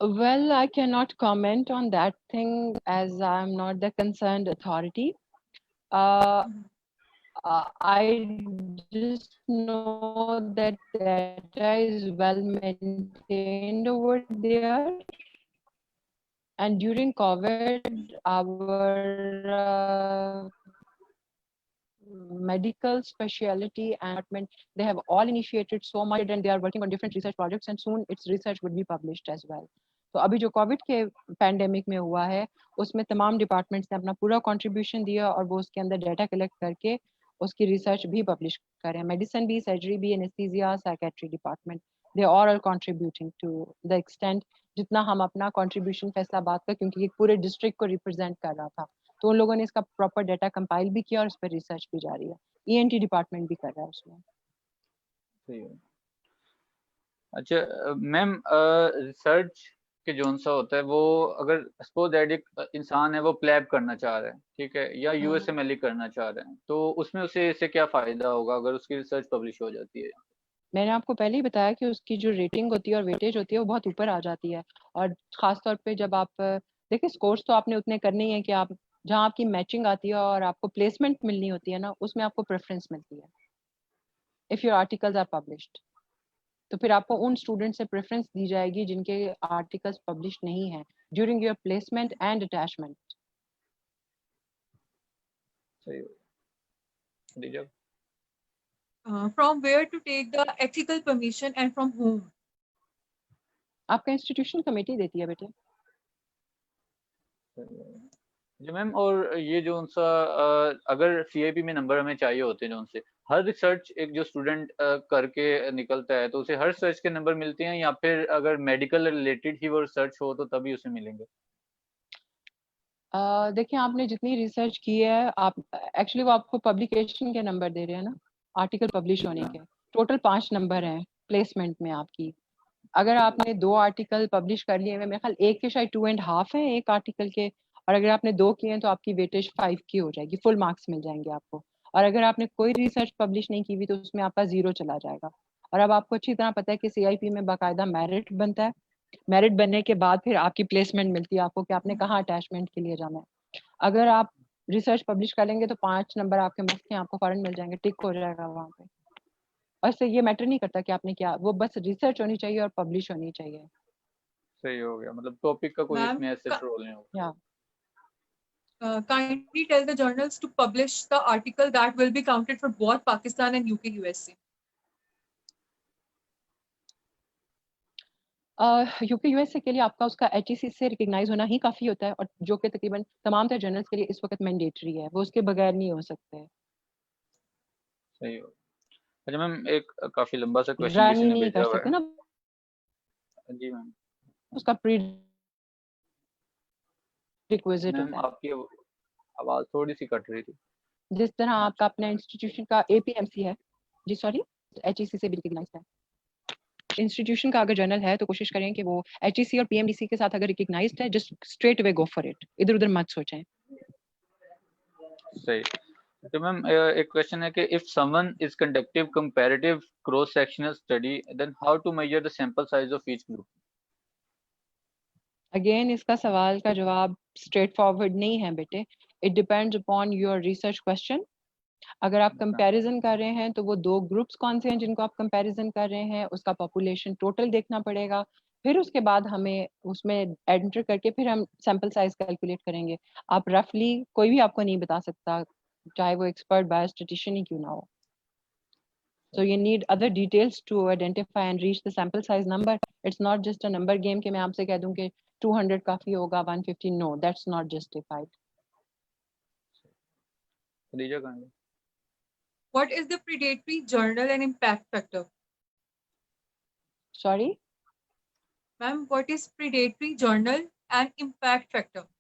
Well, I cannot comment on that thing as I'm not the concerned authority. I just know that data is well maintained over there. And during COVID, our medical specialty and department, they have all initiated so much, and they are working on different research projects, and soon its research would be published as well. तो अभी जो Covid के pandemic में हुआ है, उसमें तमाम departments ने अपना पूरा कंट्रीब्यूशन दिया, और वो उसके अंदर डाटा कलेक्ट करके उसकी रिसर्च भी पब्लिश कर रहे हैं। मेडिसिन भी, सर्जरी भी, anaesthesia, psychiatry department, they are all contributing to the extent जितना हम अपना कंट्रीब्यूशन फैसलाबाद का, क्योंकि ये पूरे डिस्ट्रिक्ट को रिप्रेजेंट कर रहा था, तो उन लोगों ने इसका प्रॉपर डाटा कंपाइल भी किया और उस पर रिसर्च भी जारी है। ईएनटी डिपार्टमेंट भी कर रहा है उसमें। सही है। अच्छा मैम, रिसर्च के जोन सा होता है वो, अगर सपोज दैट एक इंसान है वो प्लैब करना चाह रहा है, ठीक है, या यूएसएमएलई करना चाह रहे हैं, तो उसमें उसे इससे क्या फायदा होगा अगर उसकी रिसर्च पब्लिश हो जाती है? मैंने आपको पहले ही बताया कि उसकी जो रेटिंग होती है और वेटेज होती है वो बहुत ऊपर आ जाती है, और खास तौर पे जब आप देखिए, स्कोर्स तो आपने उतने करने ही है कि आप जहाँ आपकी मैचिंग आती है और आपको प्लेसमेंट मिलनी होती है ना, उसमें आपको प्रेफरेंस मिलती है if your articles are published. तो फिर आपको उन स्टूडेंट से प्रेफरेंस दी जाएगी जिनके आर्टिकल्स पब्लिश नहीं है during your placement and attachment. सही हो गया। From where to take the ethical permission and from whom? आपका इंस्टीट्यूशन कमेटी देती है बेटे। जी मैम, और ये जो उनसा अगर सीआईपी में नंबर हमें चाहिए होते हैं, जो उनसे हर रिसर्च एक जो स्टूडेंट करके निकलता है, तो उसे हर रिसर्च के नंबर मिलते हैं, या फिर अगर मेडिकल रिलेटेड ही वो रिसर्च हो तो तभी उसे मिलेंगे? देखिए, आपने जितनी रिसर्च की है, आप एक्चुअली वो आपको पब्लिकेशन के नंबर दे रहे हैं ना, आर्टिकल पब्लिश होने के। टोटल 5 नंबर हैं प्लेसमेंट में आपकी। अगर आपने 2 आर्टिकल पब्लिश कर लिए हैं, मेरे ख्याल एक के शायद 2.5 है एक आर्टिकल के, और अगर आपने 2 किए हैं तो आपकी वेटेज 5 की हो जाएगी, फुल मार्क्स मिल जाएंगे आपको। और अगर आपने कोई रिसर्च पब्लिश नहीं की हुई तो उसमें आपका 0 चला जाएगा। और अब आपको अच्छी तरह पता है कि सीआईपी में बाकायदा मेरिट बनता है, मेरिट बनने के बाद फिर आपकी प्लेसमेंट मिलती है आपको कि आपने कहाँ अटैचमेंट के लिए जाना है। अगर आप रिसर्च पब्लिश करेंगे तो 5 नंबर आपके मुफ्त के आपको फौरन मिल जाएंगे, टिक हो जाएगा वहाँ पे। और इससे ये मैटर नहीं करता कि आपने क्या, वो बस रिसर्च होनी चाहिए और पब्लिश होनी चाहिए। सही हो गया, मतलब टॉपिक का कोई इसमें ऐसे रोल नहीं होगा। Kindly tell the journals to publish the article that will be counted for both Pakistan and UK USA. UK USA के लिए आपका उसका एचईसी से रिकग्नाइज होना ही काफी होता है, और जो कि तकरीबन तमाम तरह जर्नल्स के लिए इस वक्त मैंडेटरी है, वो उसके बगैर नहीं हो सकते। सही हो। अच्छा मैम, एक काफी लंबा सा क्वेश्चन रन किसी ने नहीं भेजा कर हुआ सकते है। ना, जी मैम। उसका प्री रिक्विजिट मैम होता है। आपकी आवाज थोड़ी सी कट रही थी। जिस तरह आपका अपना इंस्टीट्यूशन का एपीएमसी है, जी सॉरी, एचईसी से भी रिकग्नाइज है। इंस्टीट्यूशन का अगर जर्नल है तो कोशिश करें कि वो एचईसी और पीएमडीसी के साथ अगर रिकग्नाइज्ड है, just straight away go for it, इधर उधर मत सोचें। सही। तो मैम एक क्वेश्चन है कि if someone is conducting comparative cross sectional study then how to measure the sample size of each group? Again इसका सवाल का जवाब स्ट्रेट फॉरवर्ड नहीं है बेटे. It depends upon your research question. अगर आप कंपैरिजन कर रहे हैं तो वो दो ग्रुप्स कौन से हैं जिनको आप कंपैरिजन कर रहे हैं, उसका पॉपुलेशन टोटल देखना पड़ेगा. फिर उसके बाद हमें उसमें एंटर करके फिर हम सैंपल साइज कैलकुलेट करेंगे. आप रफली कोई भी आपको नहीं बता सकता, चाहे वो एक्सपर्ट बायोस्टैटिशियन ही क्यों ना हो. So you need other details to identify and reach the sample size number. It's not just a number game कि मैं आपसे कह दूं कि 200 काफी होगा, 150. No, that's not justified. Khadija कहाँ है? What is the predatory journal and impact factor? Sorry? Ma'am, what is predatory journal and impact factor?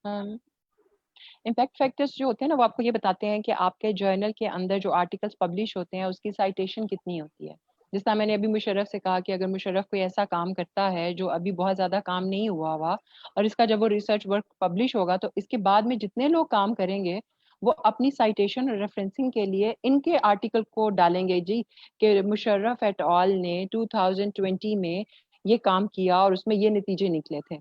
Impact factors जो होते हैं ना, वो आपको ये बताते हैं कि आपके जर्नल के अंदर जो आर्टिकल्स पब्लिश होते हैं उसकी साइटेशन कितनी होती है. जिस तरह मैंने अभी मुशर्रफ से कहा कि अगर मुशर्रफ कोई ऐसा काम करता है जो अभी बहुत ज़्यादा काम नहीं हुआ हुआ और इसका जब वो रिसर्च वर्क पब्लिश होगा तो इसके बाद में जितने लोग काम करेंगे वो अपनी साइटेशन और रेफरेंसिंग के लिए इनके आर्टिकल को डालेंगे जी कि मुशर्रफ एट ऑल ने 2020 में ये काम किया और उसमें ये नतीजे निकले थे.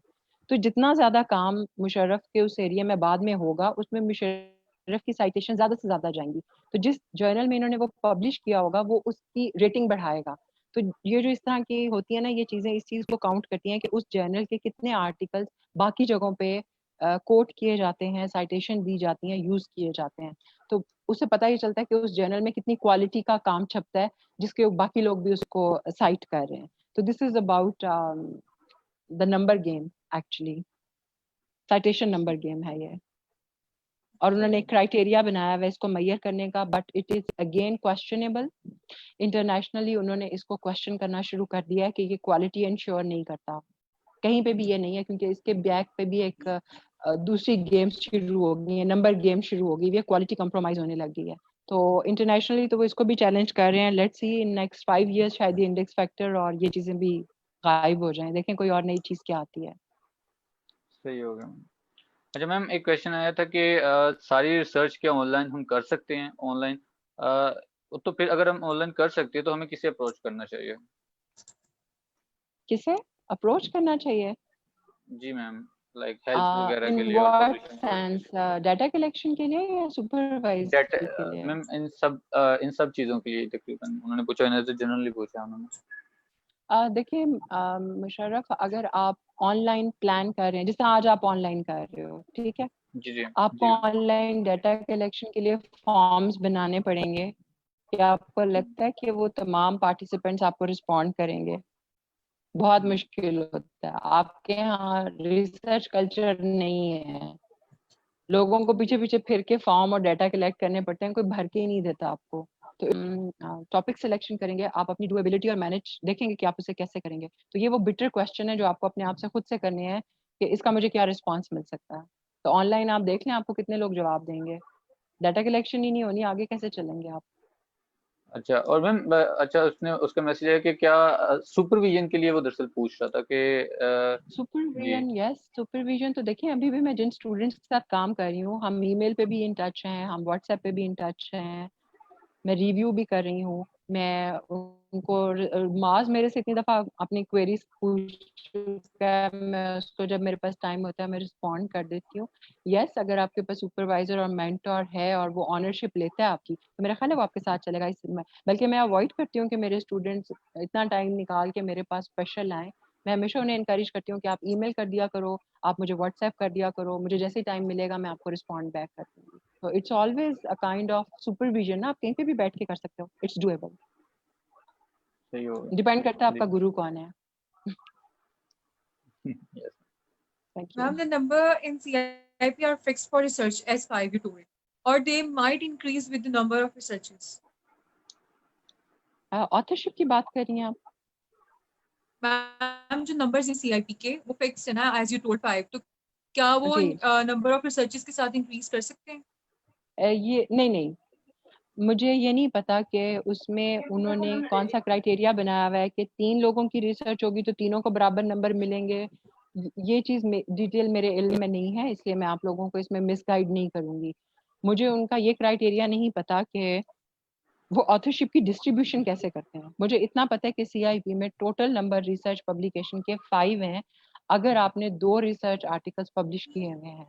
तो जितना ज्यादा काम मुशर्रफ के उस एरिया में बाद में होगा उसमें मुशर्रफ की साइटेशन ज्यादा से ज्यादा जाएंगी. तो जिस जर्नल में इन्होंने वो पब्लिश किया होगा वो उसकी रेटिंग बढ़ाएगा. तो ये जो इस तरह की होती है ना, ये चीजें इस चीज को काउंट करती हैं कि उस जर्नल के कितने आर्टिकल्स बाकी जगहों पे कोट किए जाते हैं, साइटेशन दी जाती हैं, यूज किए जाते हैं. तो उससे पता ही चलता है कि उस जर्नल में कितनी क्वालिटी का काम छपता है जिसके बाकी लोग भी उसको साइट कर रहे हैं. तो this is about the number game. Actually citation number game है ये, और उन्होंने एक क्राइटेरिया बनाया हुआ है इसको मैयर करने का, but it is again questionable. Internationally उन्होंने इसको क्वेश्चन करना शुरू कर दिया है कि ये क्वालिटी इंश्योर नहीं करता. कहीं पे भी ये नहीं है क्योंकि इसके बैक पे भी एक दूसरी गेम शुरू हो गई है, नंबर गेम शुरू हो गई है, क्वालिटी कंप्रोमाइज होने लग गई है. तो इंटरनेशनली तो वो इसको भी चैलेंज कर रहे हैं. Let's see in next 5 years शायद ये इंडेक्स फैक्टर और ये चीजें भी गायब हो जाएं. देखें कोई और नई चीज क्या आती है. सही हो गया मैम. अच्छा मैम, एक क्वेश्चन आया था कि सारी रिसर्च क्या ऑनलाइन हम कर सकते हैं? ऑनलाइन तो फिर अगर हम ऑनलाइन कर सकते हैं तो हमें किसे अप्रोच करना चाहिए? किसे अप्रोच करना चाहिए? जी मैम, लाइक हेल्प वगैरह के इन लिए और व्हाट पब्लिशिंग के लिए. सेंस? डाटा कलेक्शन के लिए या सुपरवाइजरी के लिए? मैम इन सब चीजों के लिए तकरीबन उन्होंने पूछा, जनरली पूछा उन्होंने. देखिए मुशर्रफ, अगर आप ऑनलाइन प्लान कर रहे हैं, जैसे आज आप ऑनलाइन कर रहे हो, ठीक है, जी जी आपको जी. ऑनलाइन डाटा कलेक्शन के लिए फॉर्म्स बनाने पड़ेंगे. क्या आपको लगता है कि वो तमाम पार्टिसिपेंट्स आपको रिस्पॉन्ड करेंगे? बहुत मुश्किल होता है. आपके यहाँ रिसर्च कल्चर नहीं है, लोगों को पीछे पीछे फिर के फॉर्म और डाटा कलेक्ट करने पड़ते हैं, कोई भर के ही नहीं देता आपको. तो टॉपिक सिलेक्शन करेंगे, आप अपनी डुएबिलिटी और मैनेज देखेंगे कि आप उसे कैसे करेंगे. तो ये वो बिटर क्वेश्चन है जो आपको अपने आप से खुद से करने हैं कि इसका मुझे क्या रिस्पॉन्स मिल सकता है. तो ऑनलाइन आप देख लें आपको कितने लोग जवाब देंगे. डाटा कलेक्शन ही नहीं होनी, आगे कैसे चलेंगे आप? अच्छा, और मैम अच्छा उसका मैसेज है कि क्या सुपरविजन के लिए वो दरअसल पूछ रहा था कि जी सुपरविजन, यस सुपरविजन. तो देखिए अभी भी मैं जिन स्टूडेंट्स के साथ काम कर रही हूँ, हम ईमेल पे भी इन टच हैं, हम व्हाट्सएप पे भी इन टच हैं, मैं रिव्यू भी कर रही हूँ. मैं उनको माज मेरे से इतनी दफा अपनी क्वेरीज पूछ चुका है, मैं उसको जब मेरे पास टाइम होता है मैं रिस्पॉन्ड कर देती हूँ. यस, अगर आपके पास सुपरवाइजर और मेंटर है और वो ऑनरशिप लेता है आपकी, तो मेरा ख्याल है वो आपके साथ चलेगा. इसमें बल्कि मैं अवॉइड करती हूँ कि मेरे स्टूडेंट्स इतना टाइम निकाल के मेरे पास स्पेशल आए. मैं हमेशा उन्हें इनकरेज करती हूँ कि आप ईमेल कर दिया करो, आप मुझे व्हाट्सएप कर दिया करो, मुझे जैसे ही टाइम मिलेगा मैं आपको रिस्पॉन्ड बैक कर दूंगी. तो it's always a kind of supervision ना, आप कहीं पे भी बैठ के कर सकते हो. It's doable. सही हो गया. डिपेंड करता है आपका गुरु कौन है. Yes. Thank you. Ma'am, the number in CIP are fixed for research as 5 you told, or they might increase with the number of researchers. Authorship की बात कर रही हैं आप? मैम जो नंबर्स हैं CIP के वो फिक्स है ना, as you told 5, तो क्या वो जी. नंबर ऑफ रिसर्चर्स के साथ इंक्रीज कर सकते हैं? ये नहीं, मुझे ये नहीं पता कि उसमें उन्होंने कौन सा क्राइटेरिया बनाया हुआ है कि 3 लोगों की रिसर्च होगी तो तीनों को बराबर नंबर मिलेंगे. ये चीज डिटेल मेरे इल्म में नहीं है, इसलिए मैं आप लोगों को इसमें मिसगाइड नहीं करूंगी. मुझे उनका ये क्राइटेरिया नहीं पता कि वो ऑथरशिप की डिस्ट्रीब्यूशन कैसे करते हैं। मुझे इतना पता है कि CIP में टोटल नंबर रिसर्च पब्लिकेशन के 5 हैं। अगर आपने 2 रिसर्च आर्टिकल्स पब्लिश किए हुए हैं,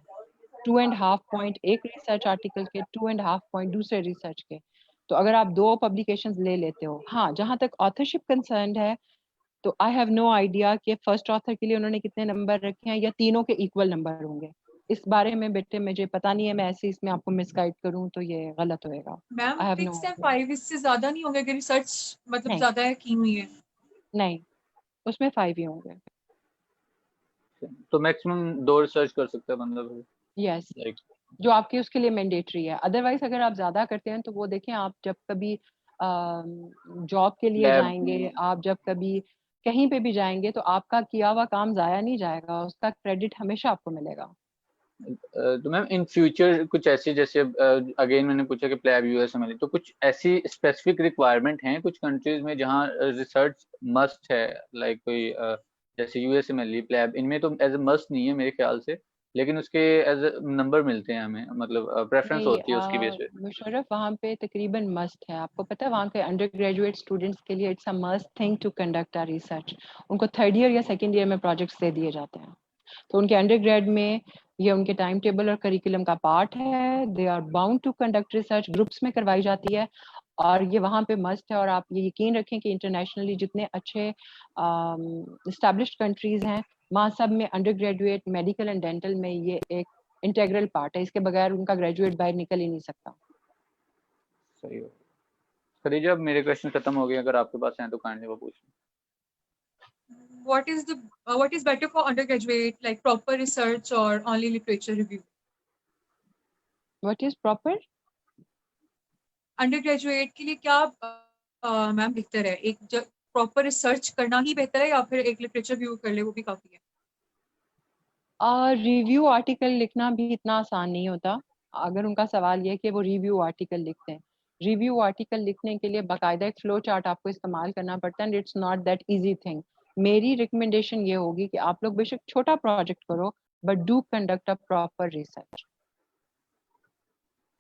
2.5 पॉइंट एक रिसर्च आर्टिकल के, 2.5 पॉइंट दूसरे रिसर्च के, तो अगर आप 2 पब्लिकेशंस ले लेते हो, हाँ, जहां तक ऑथरशिप कंसर्न है तो आई हैव नो आइडिया कि फर्स्ट ऑथर के लिए उन्होंने कितने नंबर रखे हैं या तीनों के इक्वल नंबर होंगे। इस बारे में बेटे मुझे पता नहीं है, मैं ऐसे इसमें आपको मिसगाइड करूं तो ये गलत होएगा। Ma'am I have no 6 and idea. 5 इससे ज्यादा नहीं होंगे अगर रिसर्च मतलब नहीं ज्यादा की हुई है? नहीं, उसमें 5 ही होंगे। तो मैक्सिमम 2 रिसर्च कर सकते हैं मतलब, यस, लाइक जो आपके उसके लिए मैंडेटरी है। अदरवाइज अगर आप ज्यादा करते हैं तो वो देखें, आप जब कभी जॉब के लिए लैब। जाएंगे, आप जब कभी कहीं पे भी जाएंगे तो आपका किया हुआ काम जाया नहीं जाएगा, उसका क्रेडिट हमेशा आपको मिलेगा। तो मैम इन फ्यूचर कुछ ऐसी, जैसे अगेन मैंने पूछा कि प्लैब यूएस में, तो कुछ ऐसी स्पेसिफिक रिक्वायरमेंट हैं कुछ कंट्रीज में जहाँ रिसर्च मस्ट है, लाइक कोई जैसे यूएसए में ली प्लैब, इनमें तो एज ए मस्ट नहीं है मेरे ख्याल से, लेकिन उसके एज ए नंबर मिलते हैं हमें, मतलब प्रेफरेंस नहीं, होती है उसकी बेस पे। मुशर्रफ वहाँ पे तकरीबन मस्ट है। आपको पता है वहाँ के अंडर ग्रेजुएट स्टूडेंट्स के लिए it's a must thing to conduct a research. उनको 3rd ईयर या 2nd ईयर में प्रोजेक्ट्स दे दिए जाते हैं, तो उनके अंडर ग्रेड में ये उनके टाइम टेबल और करिकुलम का पार्ट है। They are bound to conduct research, groups में करवाई जाती है और ये वहाँ पे मस्ट है। और आप ये यकीन रखें कि इंटरनेशनली जितने अच्छे इस्टेब्लिश्ड कंट्रीज हैं वहाँ सब में under graduate medical and dental में ये एक इंटेग्रल पार्ट है। इसके बगैर उनका ग्रेजुएट बाहर निकल ही नहीं सकता। सही हो। खदीजा, अब मेरे क्वेश्चन खत्म हो गए, अगर आपके पास हैं तो काइंडली वो पूछ लें। What is better for undergraduate, like proper research or only literature review? What is proper? Undergraduate के लिए क्या मैम बेहतर है, एक प्रॉपर रिसर्च करना ही बेहतर है या फिर एक लिटरेचर व्यू कर ले वो भी काफी है? रिव्यू आर्टिकल लिखना भी इतना आसान नहीं होता। अगर उनका सवाल ये है कि वो रिव्यू आर्टिकल लिखते हैं, रिव्यू आर्टिकल लिखने के लिए बाकायदा एक फ्लो चार्ट आपको इस्तेमाल करना पड़ता है। It's not that easy thing. मेरी रिकमेंडेशन ये होगी कि आप लोग बेशक छोटा प्रोजेक्ट करो, but do conduct a proper research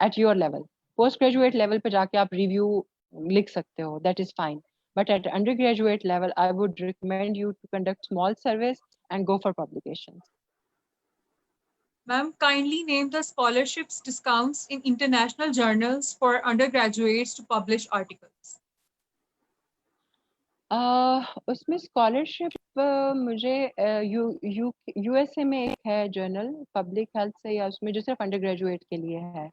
at your level. Post graduate level पे जाके आप रिव्यू लिख सकते हो, that is fine, but at under graduate level I would recommend you to conduct small service and go for publication. Ma'am, kindly name the scholarships discounts in international journals for undergraduates to publish articles. उसमें scholarship मुझे USA में एक है journal public health से, या उसमें जो सिर्फ अंडर ग्रेजुएट के लिए है।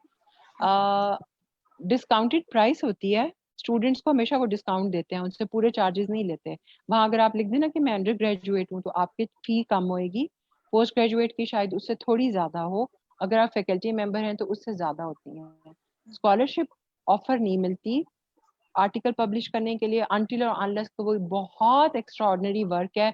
डिस्काउंटेड प्राइस होती है, स्टूडेंट्स को हमेशा वो डिस्काउंट देते हैं, उनसे पूरे चार्जेस नहीं लेते। वहाँ अगर आप लिख देना कि मैं अंडर ग्रेजुएट हूँ तो आपकी फी कम होएगी। पोस्ट ग्रेजुएट की शायद उससे थोड़ी ज़्यादा हो, अगर आप फैकल्टी मेंबर हैं तो उससे ज़्यादा होती हैं। स्कॉलरशिप ऑफर नहीं मिलती आर्टिकल पब्लिश करने के लिए अनटिल और अनलेस तो वो बहुत एक्स्ट्राऑर्डिनरी वर्क है,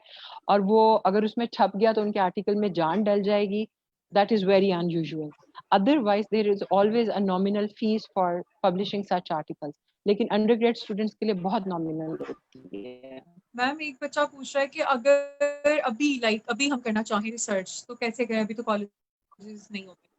और वो अगर उसमें छप गया तो उनके आर्टिकल में जान डल जाएगी। That is very unusual. Otherwise there is always a nominal fee for publishing such articles, लेकिन अंडरग्रेड स्टूडेंट्स के लिए बहुत नॉमिनल होती है। मैम एक बच्चा पूछ रहा है कि अगर अभी हम करना चाहें रिसर्च तो कैसे करें, अभी तो कॉलेजेस नहीं होते।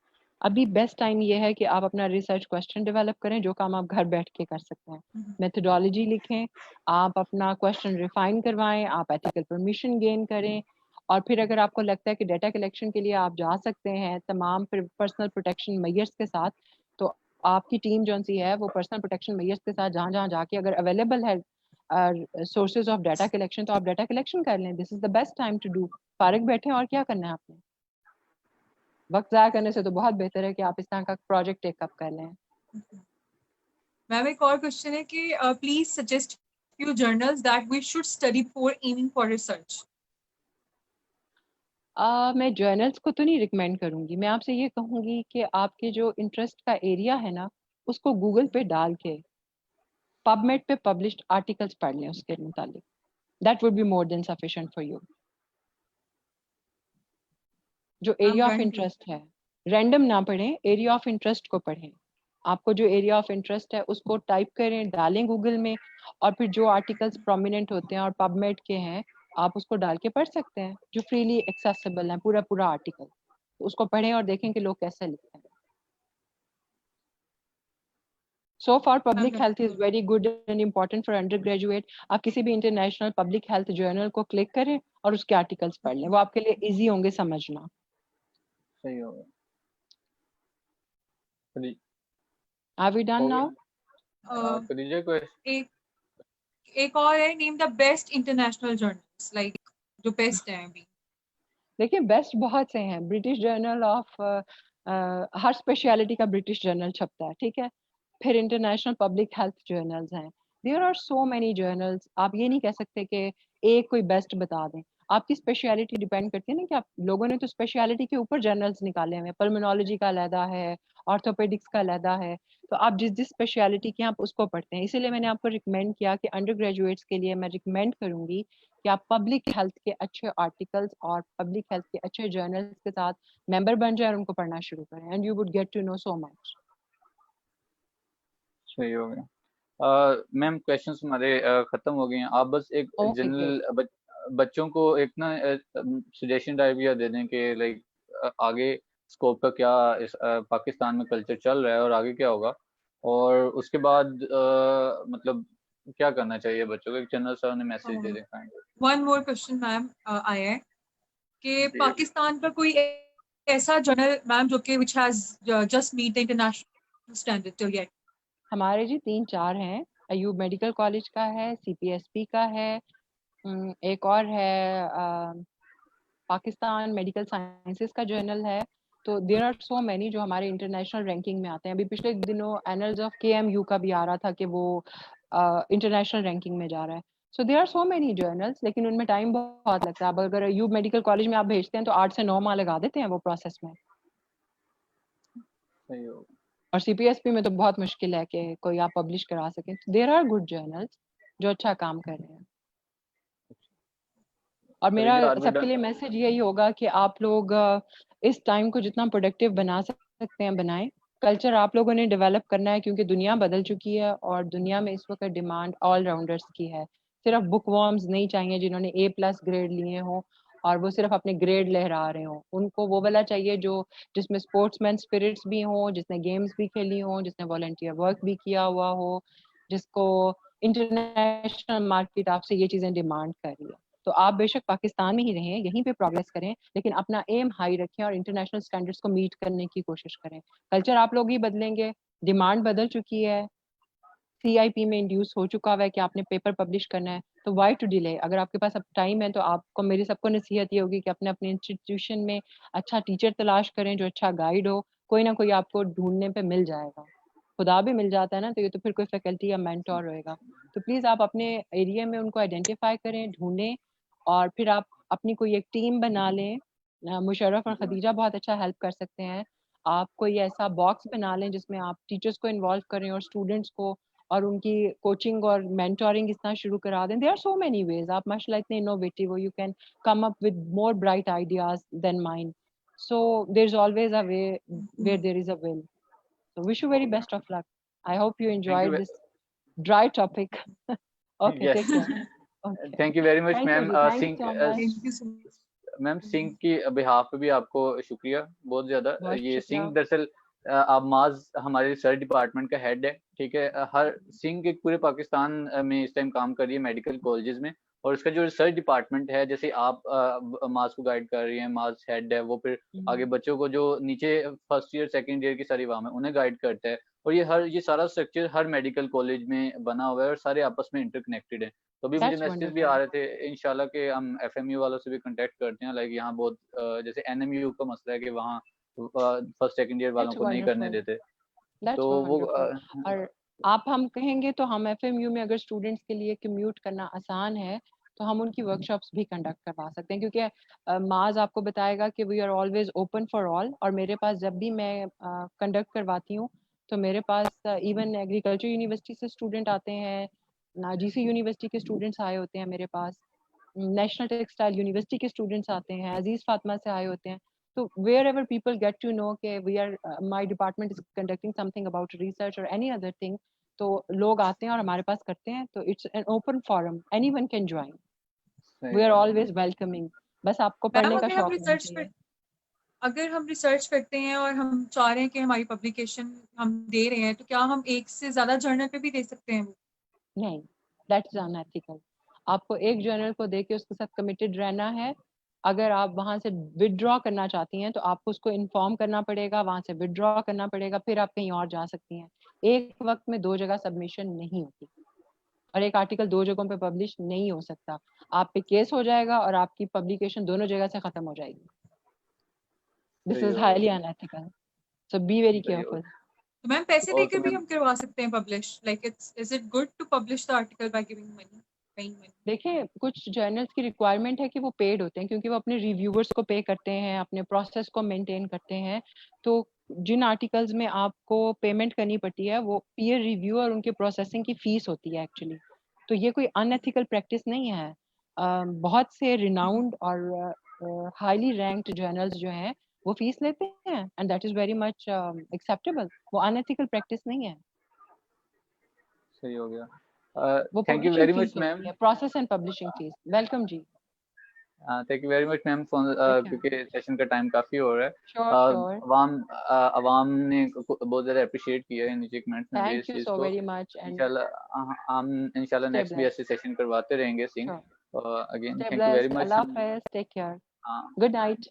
अभी बेस्ट टाइम ये है कि आप अपना रिसर्च क्वेश्चन डेवलप करें, जो काम आप घर बैठ के कर सकते हैं। मेथोडोलॉजी लिखें, आप अपना क्वेश्चन रिफाइन करवाएं, आप एथिकल परमिशन गेन करें, और फिर अगर आपको लगता है कि डेटा कलेक्शन के लिए आप जा सकते हैं तमाम पर्सनल प्रोटेक्शन मेजर्स के साथ, तो आपकी टीम जो सी है वो पर्सनल प्रोटेक्शन मेजर्स के साथ जहाँ जहाँ जाके अगर अवेलेबल है सोर्सेज ऑफ डाटा कलेक्शन तो आप डाटा कलेक्शन कर लें। This is the best time to do. फारिग बैठे और क्या करना है आपने, वक्त ज़ाया करने से तो बहुत बेहतर है कि आप इस तरह का प्रोजेक्ट टेकअप कर लें। मैम एक और क्वेश्चन है कि please suggest few journals that we should study before aiming for research. मैं जर्नल्स को तो नहीं रिकमेंड करूंगी, मैं आपसे ये कहूंगी कि आपके जो इंटरेस्ट का एरिया है ना उसको गूगल पे डाल के पबमेड पे पब्लिश्ड आर्टिकल्स पढ़ लें उसके मुतालिक। That would be more than sufficient for you. जो एरिया ऑफ इंटरेस्ट है, रैंडम ना पढ़ें, एरिया ऑफ इंटरेस्ट को पढ़ें। आपको जो एरिया ऑफ इंटरेस्ट है उसको टाइप करें, डालें गूगल में, और फिर जो आर्टिकल्स प्रोमिनेंट होते हैं और पबमेड के हैं आप उसको डाल के पढ़ सकते हैं, जो फ्रीली एक्सेसिबल है पूरा पूरा आर्टिकल। तो उसको पढ़ें और देखें कि लोग कैसे लिखते हैं। So far, public Okay. health is very good and important for undergraduate. आप किसी भी international public health journal को click करें और उसके articles पढ़ लें, वो आपके लिए easy होंगे समझना. सही हो गया. खदी- Are we done हो now? गया? खदीजा कोई एक और है, name the best international journals, like जो बेस्ट है अभी. देखिए बेस्ट बहुत से हैं. ब्रिटिश जर्नल ऑफ हर स्पेशलिटी का ब्रिटिश जर्नल छपता है, ठीक है. फिर इंटरनेशनल पब्लिक हेल्थ जर्नल्स हैं. There are so many journals. आप ये नहीं कह सकते कि एक कोई बेस्ट बता दें. आपकी स्पेशलिटी डिपेंड करती है ना कि आप लोगों ने तो स्पेशलिटी के ऊपर जर्नल्स निकाले हुए हैं. पल्मोनोलॉजी का अलहदा है, ऑर्थोपेडिक्स का अलहदा है. तो आप जिस जिस स्पेशलिटी के आप उसको पढ़ते हैं. इसीलिए मैंने आपको रिकमेंड किया कि अंडर ग्रेजुएट्स के लिए मैं रिकमेंड करूंगी कि आप पब्लिक हेल्थ के अच्छे आर्टिकल्स और पब्लिक हेल्थ के अच्छे जर्नल्स के साथ मेंबर बन जाए और उनको पढ़ना शुरू करें. And you would get to know so much. सही हो गया. मैम क्वेश्चंस हमारे खत्म हो गए हैं. आप बस एक Okay, जनरल बच्चों को एक ना सजेशन टाइप या दे दें कि लाइक आगे स्कोप का क्या इस पाकिस्तान में कल्चर चल रहा है और आगे क्या होगा, और उसके बाद मतलब क्या करना चाहिए बच्चों को. एक जनरल सा उन्हें मैसेज दे दें. वन मोर क्वेश्चन मैम आया है कि जी. पाकिस्तान का कोई ऐसा जर्नल मैम जो कि which has just meet the international standard till yet. हमारे जी 3-4 हैं. अयूब मेडिकल कॉलेज का है, CPSP का है, एक और है पाकिस्तान मेडिकल साइंसेस का जर्नल है. तो देयर आर सो मेनी जो हमारे इंटरनेशनल रैंकिंग में आते हैं. अभी पिछले दिनों एनल्स ऑफ KMU का भी आ रहा था कि वो इंटरनेशनल रैंकिंग में जा रहा है. So there are so many journals, लेकिन उनमें टाइम बहुत लगता है. अब अगर अयूब मेडिकल कॉलेज में आप भेजते हैं तो 8 से 9 माह लगा देते हैं वो प्रोसेस में. सही हो. और CPSP में तो बहुत मुश्किल है कि कोई आप पब्लिश करा सके. देयर आर गुड जर्नल्स जो अच्छा काम कर रहे हैं. और मेरा सबके लिए मैसेज यही होगा कि आप लोग इस टाइम को जितना प्रोडक्टिव बना सकते हैं बनाएं. कल्चर आप लोगों ने डेवलप करना है क्योंकि दुनिया बदल चुकी है और दुनिया में इस वक्त डिमांड ऑलराउंडर्स की है. सिर्फ बुकवर्म्स नहीं चाहिए जिन्होंने A+ ग्रेड लिए हों और वो सिर्फ अपने ग्रेड लहरा रहे हों. उनको वो वाला चाहिए जो जिसमें स्पोर्ट्समैन स्पिरिट्स भी हों, जिसने गेम्स भी खेली हों, जिसने वॉलंटियर वर्क भी किया हुआ हो, जिसको इंटरनेशनल मार्केट आपसे ये चीज़ें डिमांड कर रही है. तो आप बेशक पाकिस्तान में ही रहें, यहीं पे प्रोग्रेस करें, लेकिन अपना एम हाई रखें और इंटरनेशनल स्टैंडर्ड्स को मीट करने की कोशिश करें. कल्चर आप लोग ही बदलेंगे. डिमांड बदल चुकी है. CIP में इंड्यूस हो चुका हुआ है कि आपने पेपर पब्लिश करना है. तो वाई टू डिले. अगर आपके पास अब टाइम है तो आपको मेरी सबको नसीहत ये होगी कि अपने अपने इंस्टीट्यूशन में अच्छा टीचर तलाश करें जो अच्छा गाइड हो. कोई ना कोई आपको ढूंढने पे मिल जाएगा. खुदा भी मिल जाता है ना, तो ये तो फिर कोई फैकल्टी या मेंटोर होएगा. तो प्लीज आप अपने एरिया में उनको आइडेंटिफाई करें, ढूंढें और फिर आप अपनी कोई एक टीम बना लें. मुशर्रफ और खदीजा बहुत अच्छा हेल्प कर सकते हैं. आप कोई ऐसा बॉक्स बना लें जिसमें आप टीचर्स को इन्वॉल्व करें और स्टूडेंट्स को, और उनकी कोचिंग और मेंटोरिंग इस तरह शुरू करा दें. There are so many ways. आप माशाल्लाह इतने इनोवेटिव हो. You can come up with more bright ideas than mine. So there's always a way where there is a will. So wish you very best of luck. I hope you enjoyed this dry topic. Okay, Yes. take care. Okay. Thank you very much, Thank you ma'am. जी, thank you so much. Thank you so much. Ma'am Singh की behalf पे भी आपको शुक्रिया बहुत ज्यादा. बहुत ये शुक्रिया. सिंह दरअसल आप माज हमारे रिसर्च डिपार्टमेंट का हेड है, ठीक है. हर सिंह एक पूरे पाकिस्तान में इस टाइम काम कर रही है मेडिकल कॉलेजेस में, और उसका जो रिसर्च डिपार्टमेंट है, जैसे आप माज को गाइड कर रही हैं, माज हेड है, वो फिर आगे बच्चों को जो नीचे फर्स्ट ईयर सेकंड ईयर की सारी वाम है उन्हें गाइड करता है. और ये सारा स्ट्रक्चर हर मेडिकल कॉलेज में बना हुआ है और सारे आपस में इंटरकनेक्टेड है. तो अभी मुझे मैसेज भी आ रहे थे इंशाल्लाह कि हम FMU वालों से भी कांटेक्ट करते हैं. लाइक यहाँ बहुत जैसे NMU का मसला है कि वहाँ फर्स्ट सेकंड ईयर वालों को नहीं करने देते. तो वो और आप हम कहेंगे तो हम FMU में अगर स्टूडेंट्स के लिए कम्यूट करना आसान है तो हम उनकी वर्कशॉप्स भी कंडक्ट करवा सकते हैं, क्योंकि माज आपको बताएगा कि we are always open for all. और मेरे पास जब भी मैं कंडक्ट करवाती हूँ तो मेरे पास इवन एग्रीकल्चर यूनिवर्सिटी से स्टूडेंट आते हैं, GC यूनिवर्सिटी के स्टूडेंट्स आए होते हैं मेरे पास, नेशनल टेक्सटाइल यूनिवर्सिटी के स्टूडेंट्स आते हैं, अजीज फातिमा से आए होते हैं. So wherever people get to know कि we are my department is conducting something about research or any other thing, तो लोग आते हैं और हमारे पास करते हैं. तो it's an open forum, anyone can join. We are always welcoming. बस आपको पढ़ने का शौक होना चाहिए. अगर हम रिसर्च करते हैं और हम चाह रहे हैं कि हमारी पब्लिकेशन हम दे रहे हैं, तो क्या हम एक से ज्यादा जर्नल पे भी दे सकते हैं वो? नहीं, दैट इज अनएथिकल। आपको एक जर्नल को देके उसके साथ कमिटेड रहना है। अगर आप वहां से विदड्रॉ करना चाहती हैं तो आपको उसको इन्फॉर्म करना पड़ेगा, वहां से विदड्रॉ करना पड़ेगा, फिर आप कहीं और जा सकती हैं। एक वक्त में 2 जगह सबमिशन नहीं होती और एक आर्टिकल 2 जगहों पे पब्लिश नहीं हो सकता। आप पे केस हो जाएगा और आपकी पब्लिकेशन दोनों जगह से खत्म हो जाएगी। दिस सही इज हो हाईली गया, अनएथिकल, सो बी वेरी सही हो केयरफुल। गया। तो मैम पैसे ओके देकर भी मैम। हम करवा सकते हैं publish? Like is it good to publish the article by giving money, paying money? देखिए, कुछ जर्नल्स की रिक्वायरमेंट है कि वो पेड होते हैं क्योंकि वो अपने रिव्यूअर्स को पे करते हैं, अपने प्रोसेस को मेंटेन करते हैं। तो जिन आर्टिकल्स में आपको पेमेंट करनी पड़ती है वो पीयर रिव्यू और उनके प्रोसेसिंग की फीस होती है एक्चुअली। तो ये कोई अनएथिकल प्रैक्टिस नहीं है। बहुत से रिनाउंड और हाईली रैंक्ड जर्नल्स जो हैं वो फीस लेते हैं and that is very much acceptable. वो अनएथिकल प्रैक्टिस नहीं है, सही हो गया। वो thank you publishing very fee much ma'am. होती है, process and publishing fee. Welcome जी। Thank you very much ma'am, ठीक है, क्योंकि सेशन का टाइम काफ़ी हो रहा है। Sure sure. अवाम ने बहुत ज़्यादा अप्रिशिएट किया है नीचे कमेंट्स में भी थैंक इस यू चीज़ सो को। वेरी मच एंड इंशाल्लाह हम इंशाल्लाह स्टे नेक्स्ट भी ब्लेस्ड। ऐसे सेशन करवाते रहेंगे Singh. Sure, again stay thank you very blessed. Much. अल्लाह हम हाफिज, टेक केयर, हाँ, गुड नाइट।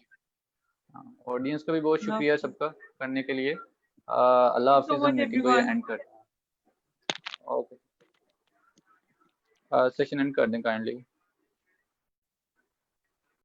ऑडियंस का भी बहुत लव शुक्रिया यू सबका करने के लिए। अल्लाह सो हाफिज़। हम मच मीटिंग को ये एवरीवन। एंड कर ओके, सेशन एंड कर दें काइंडली।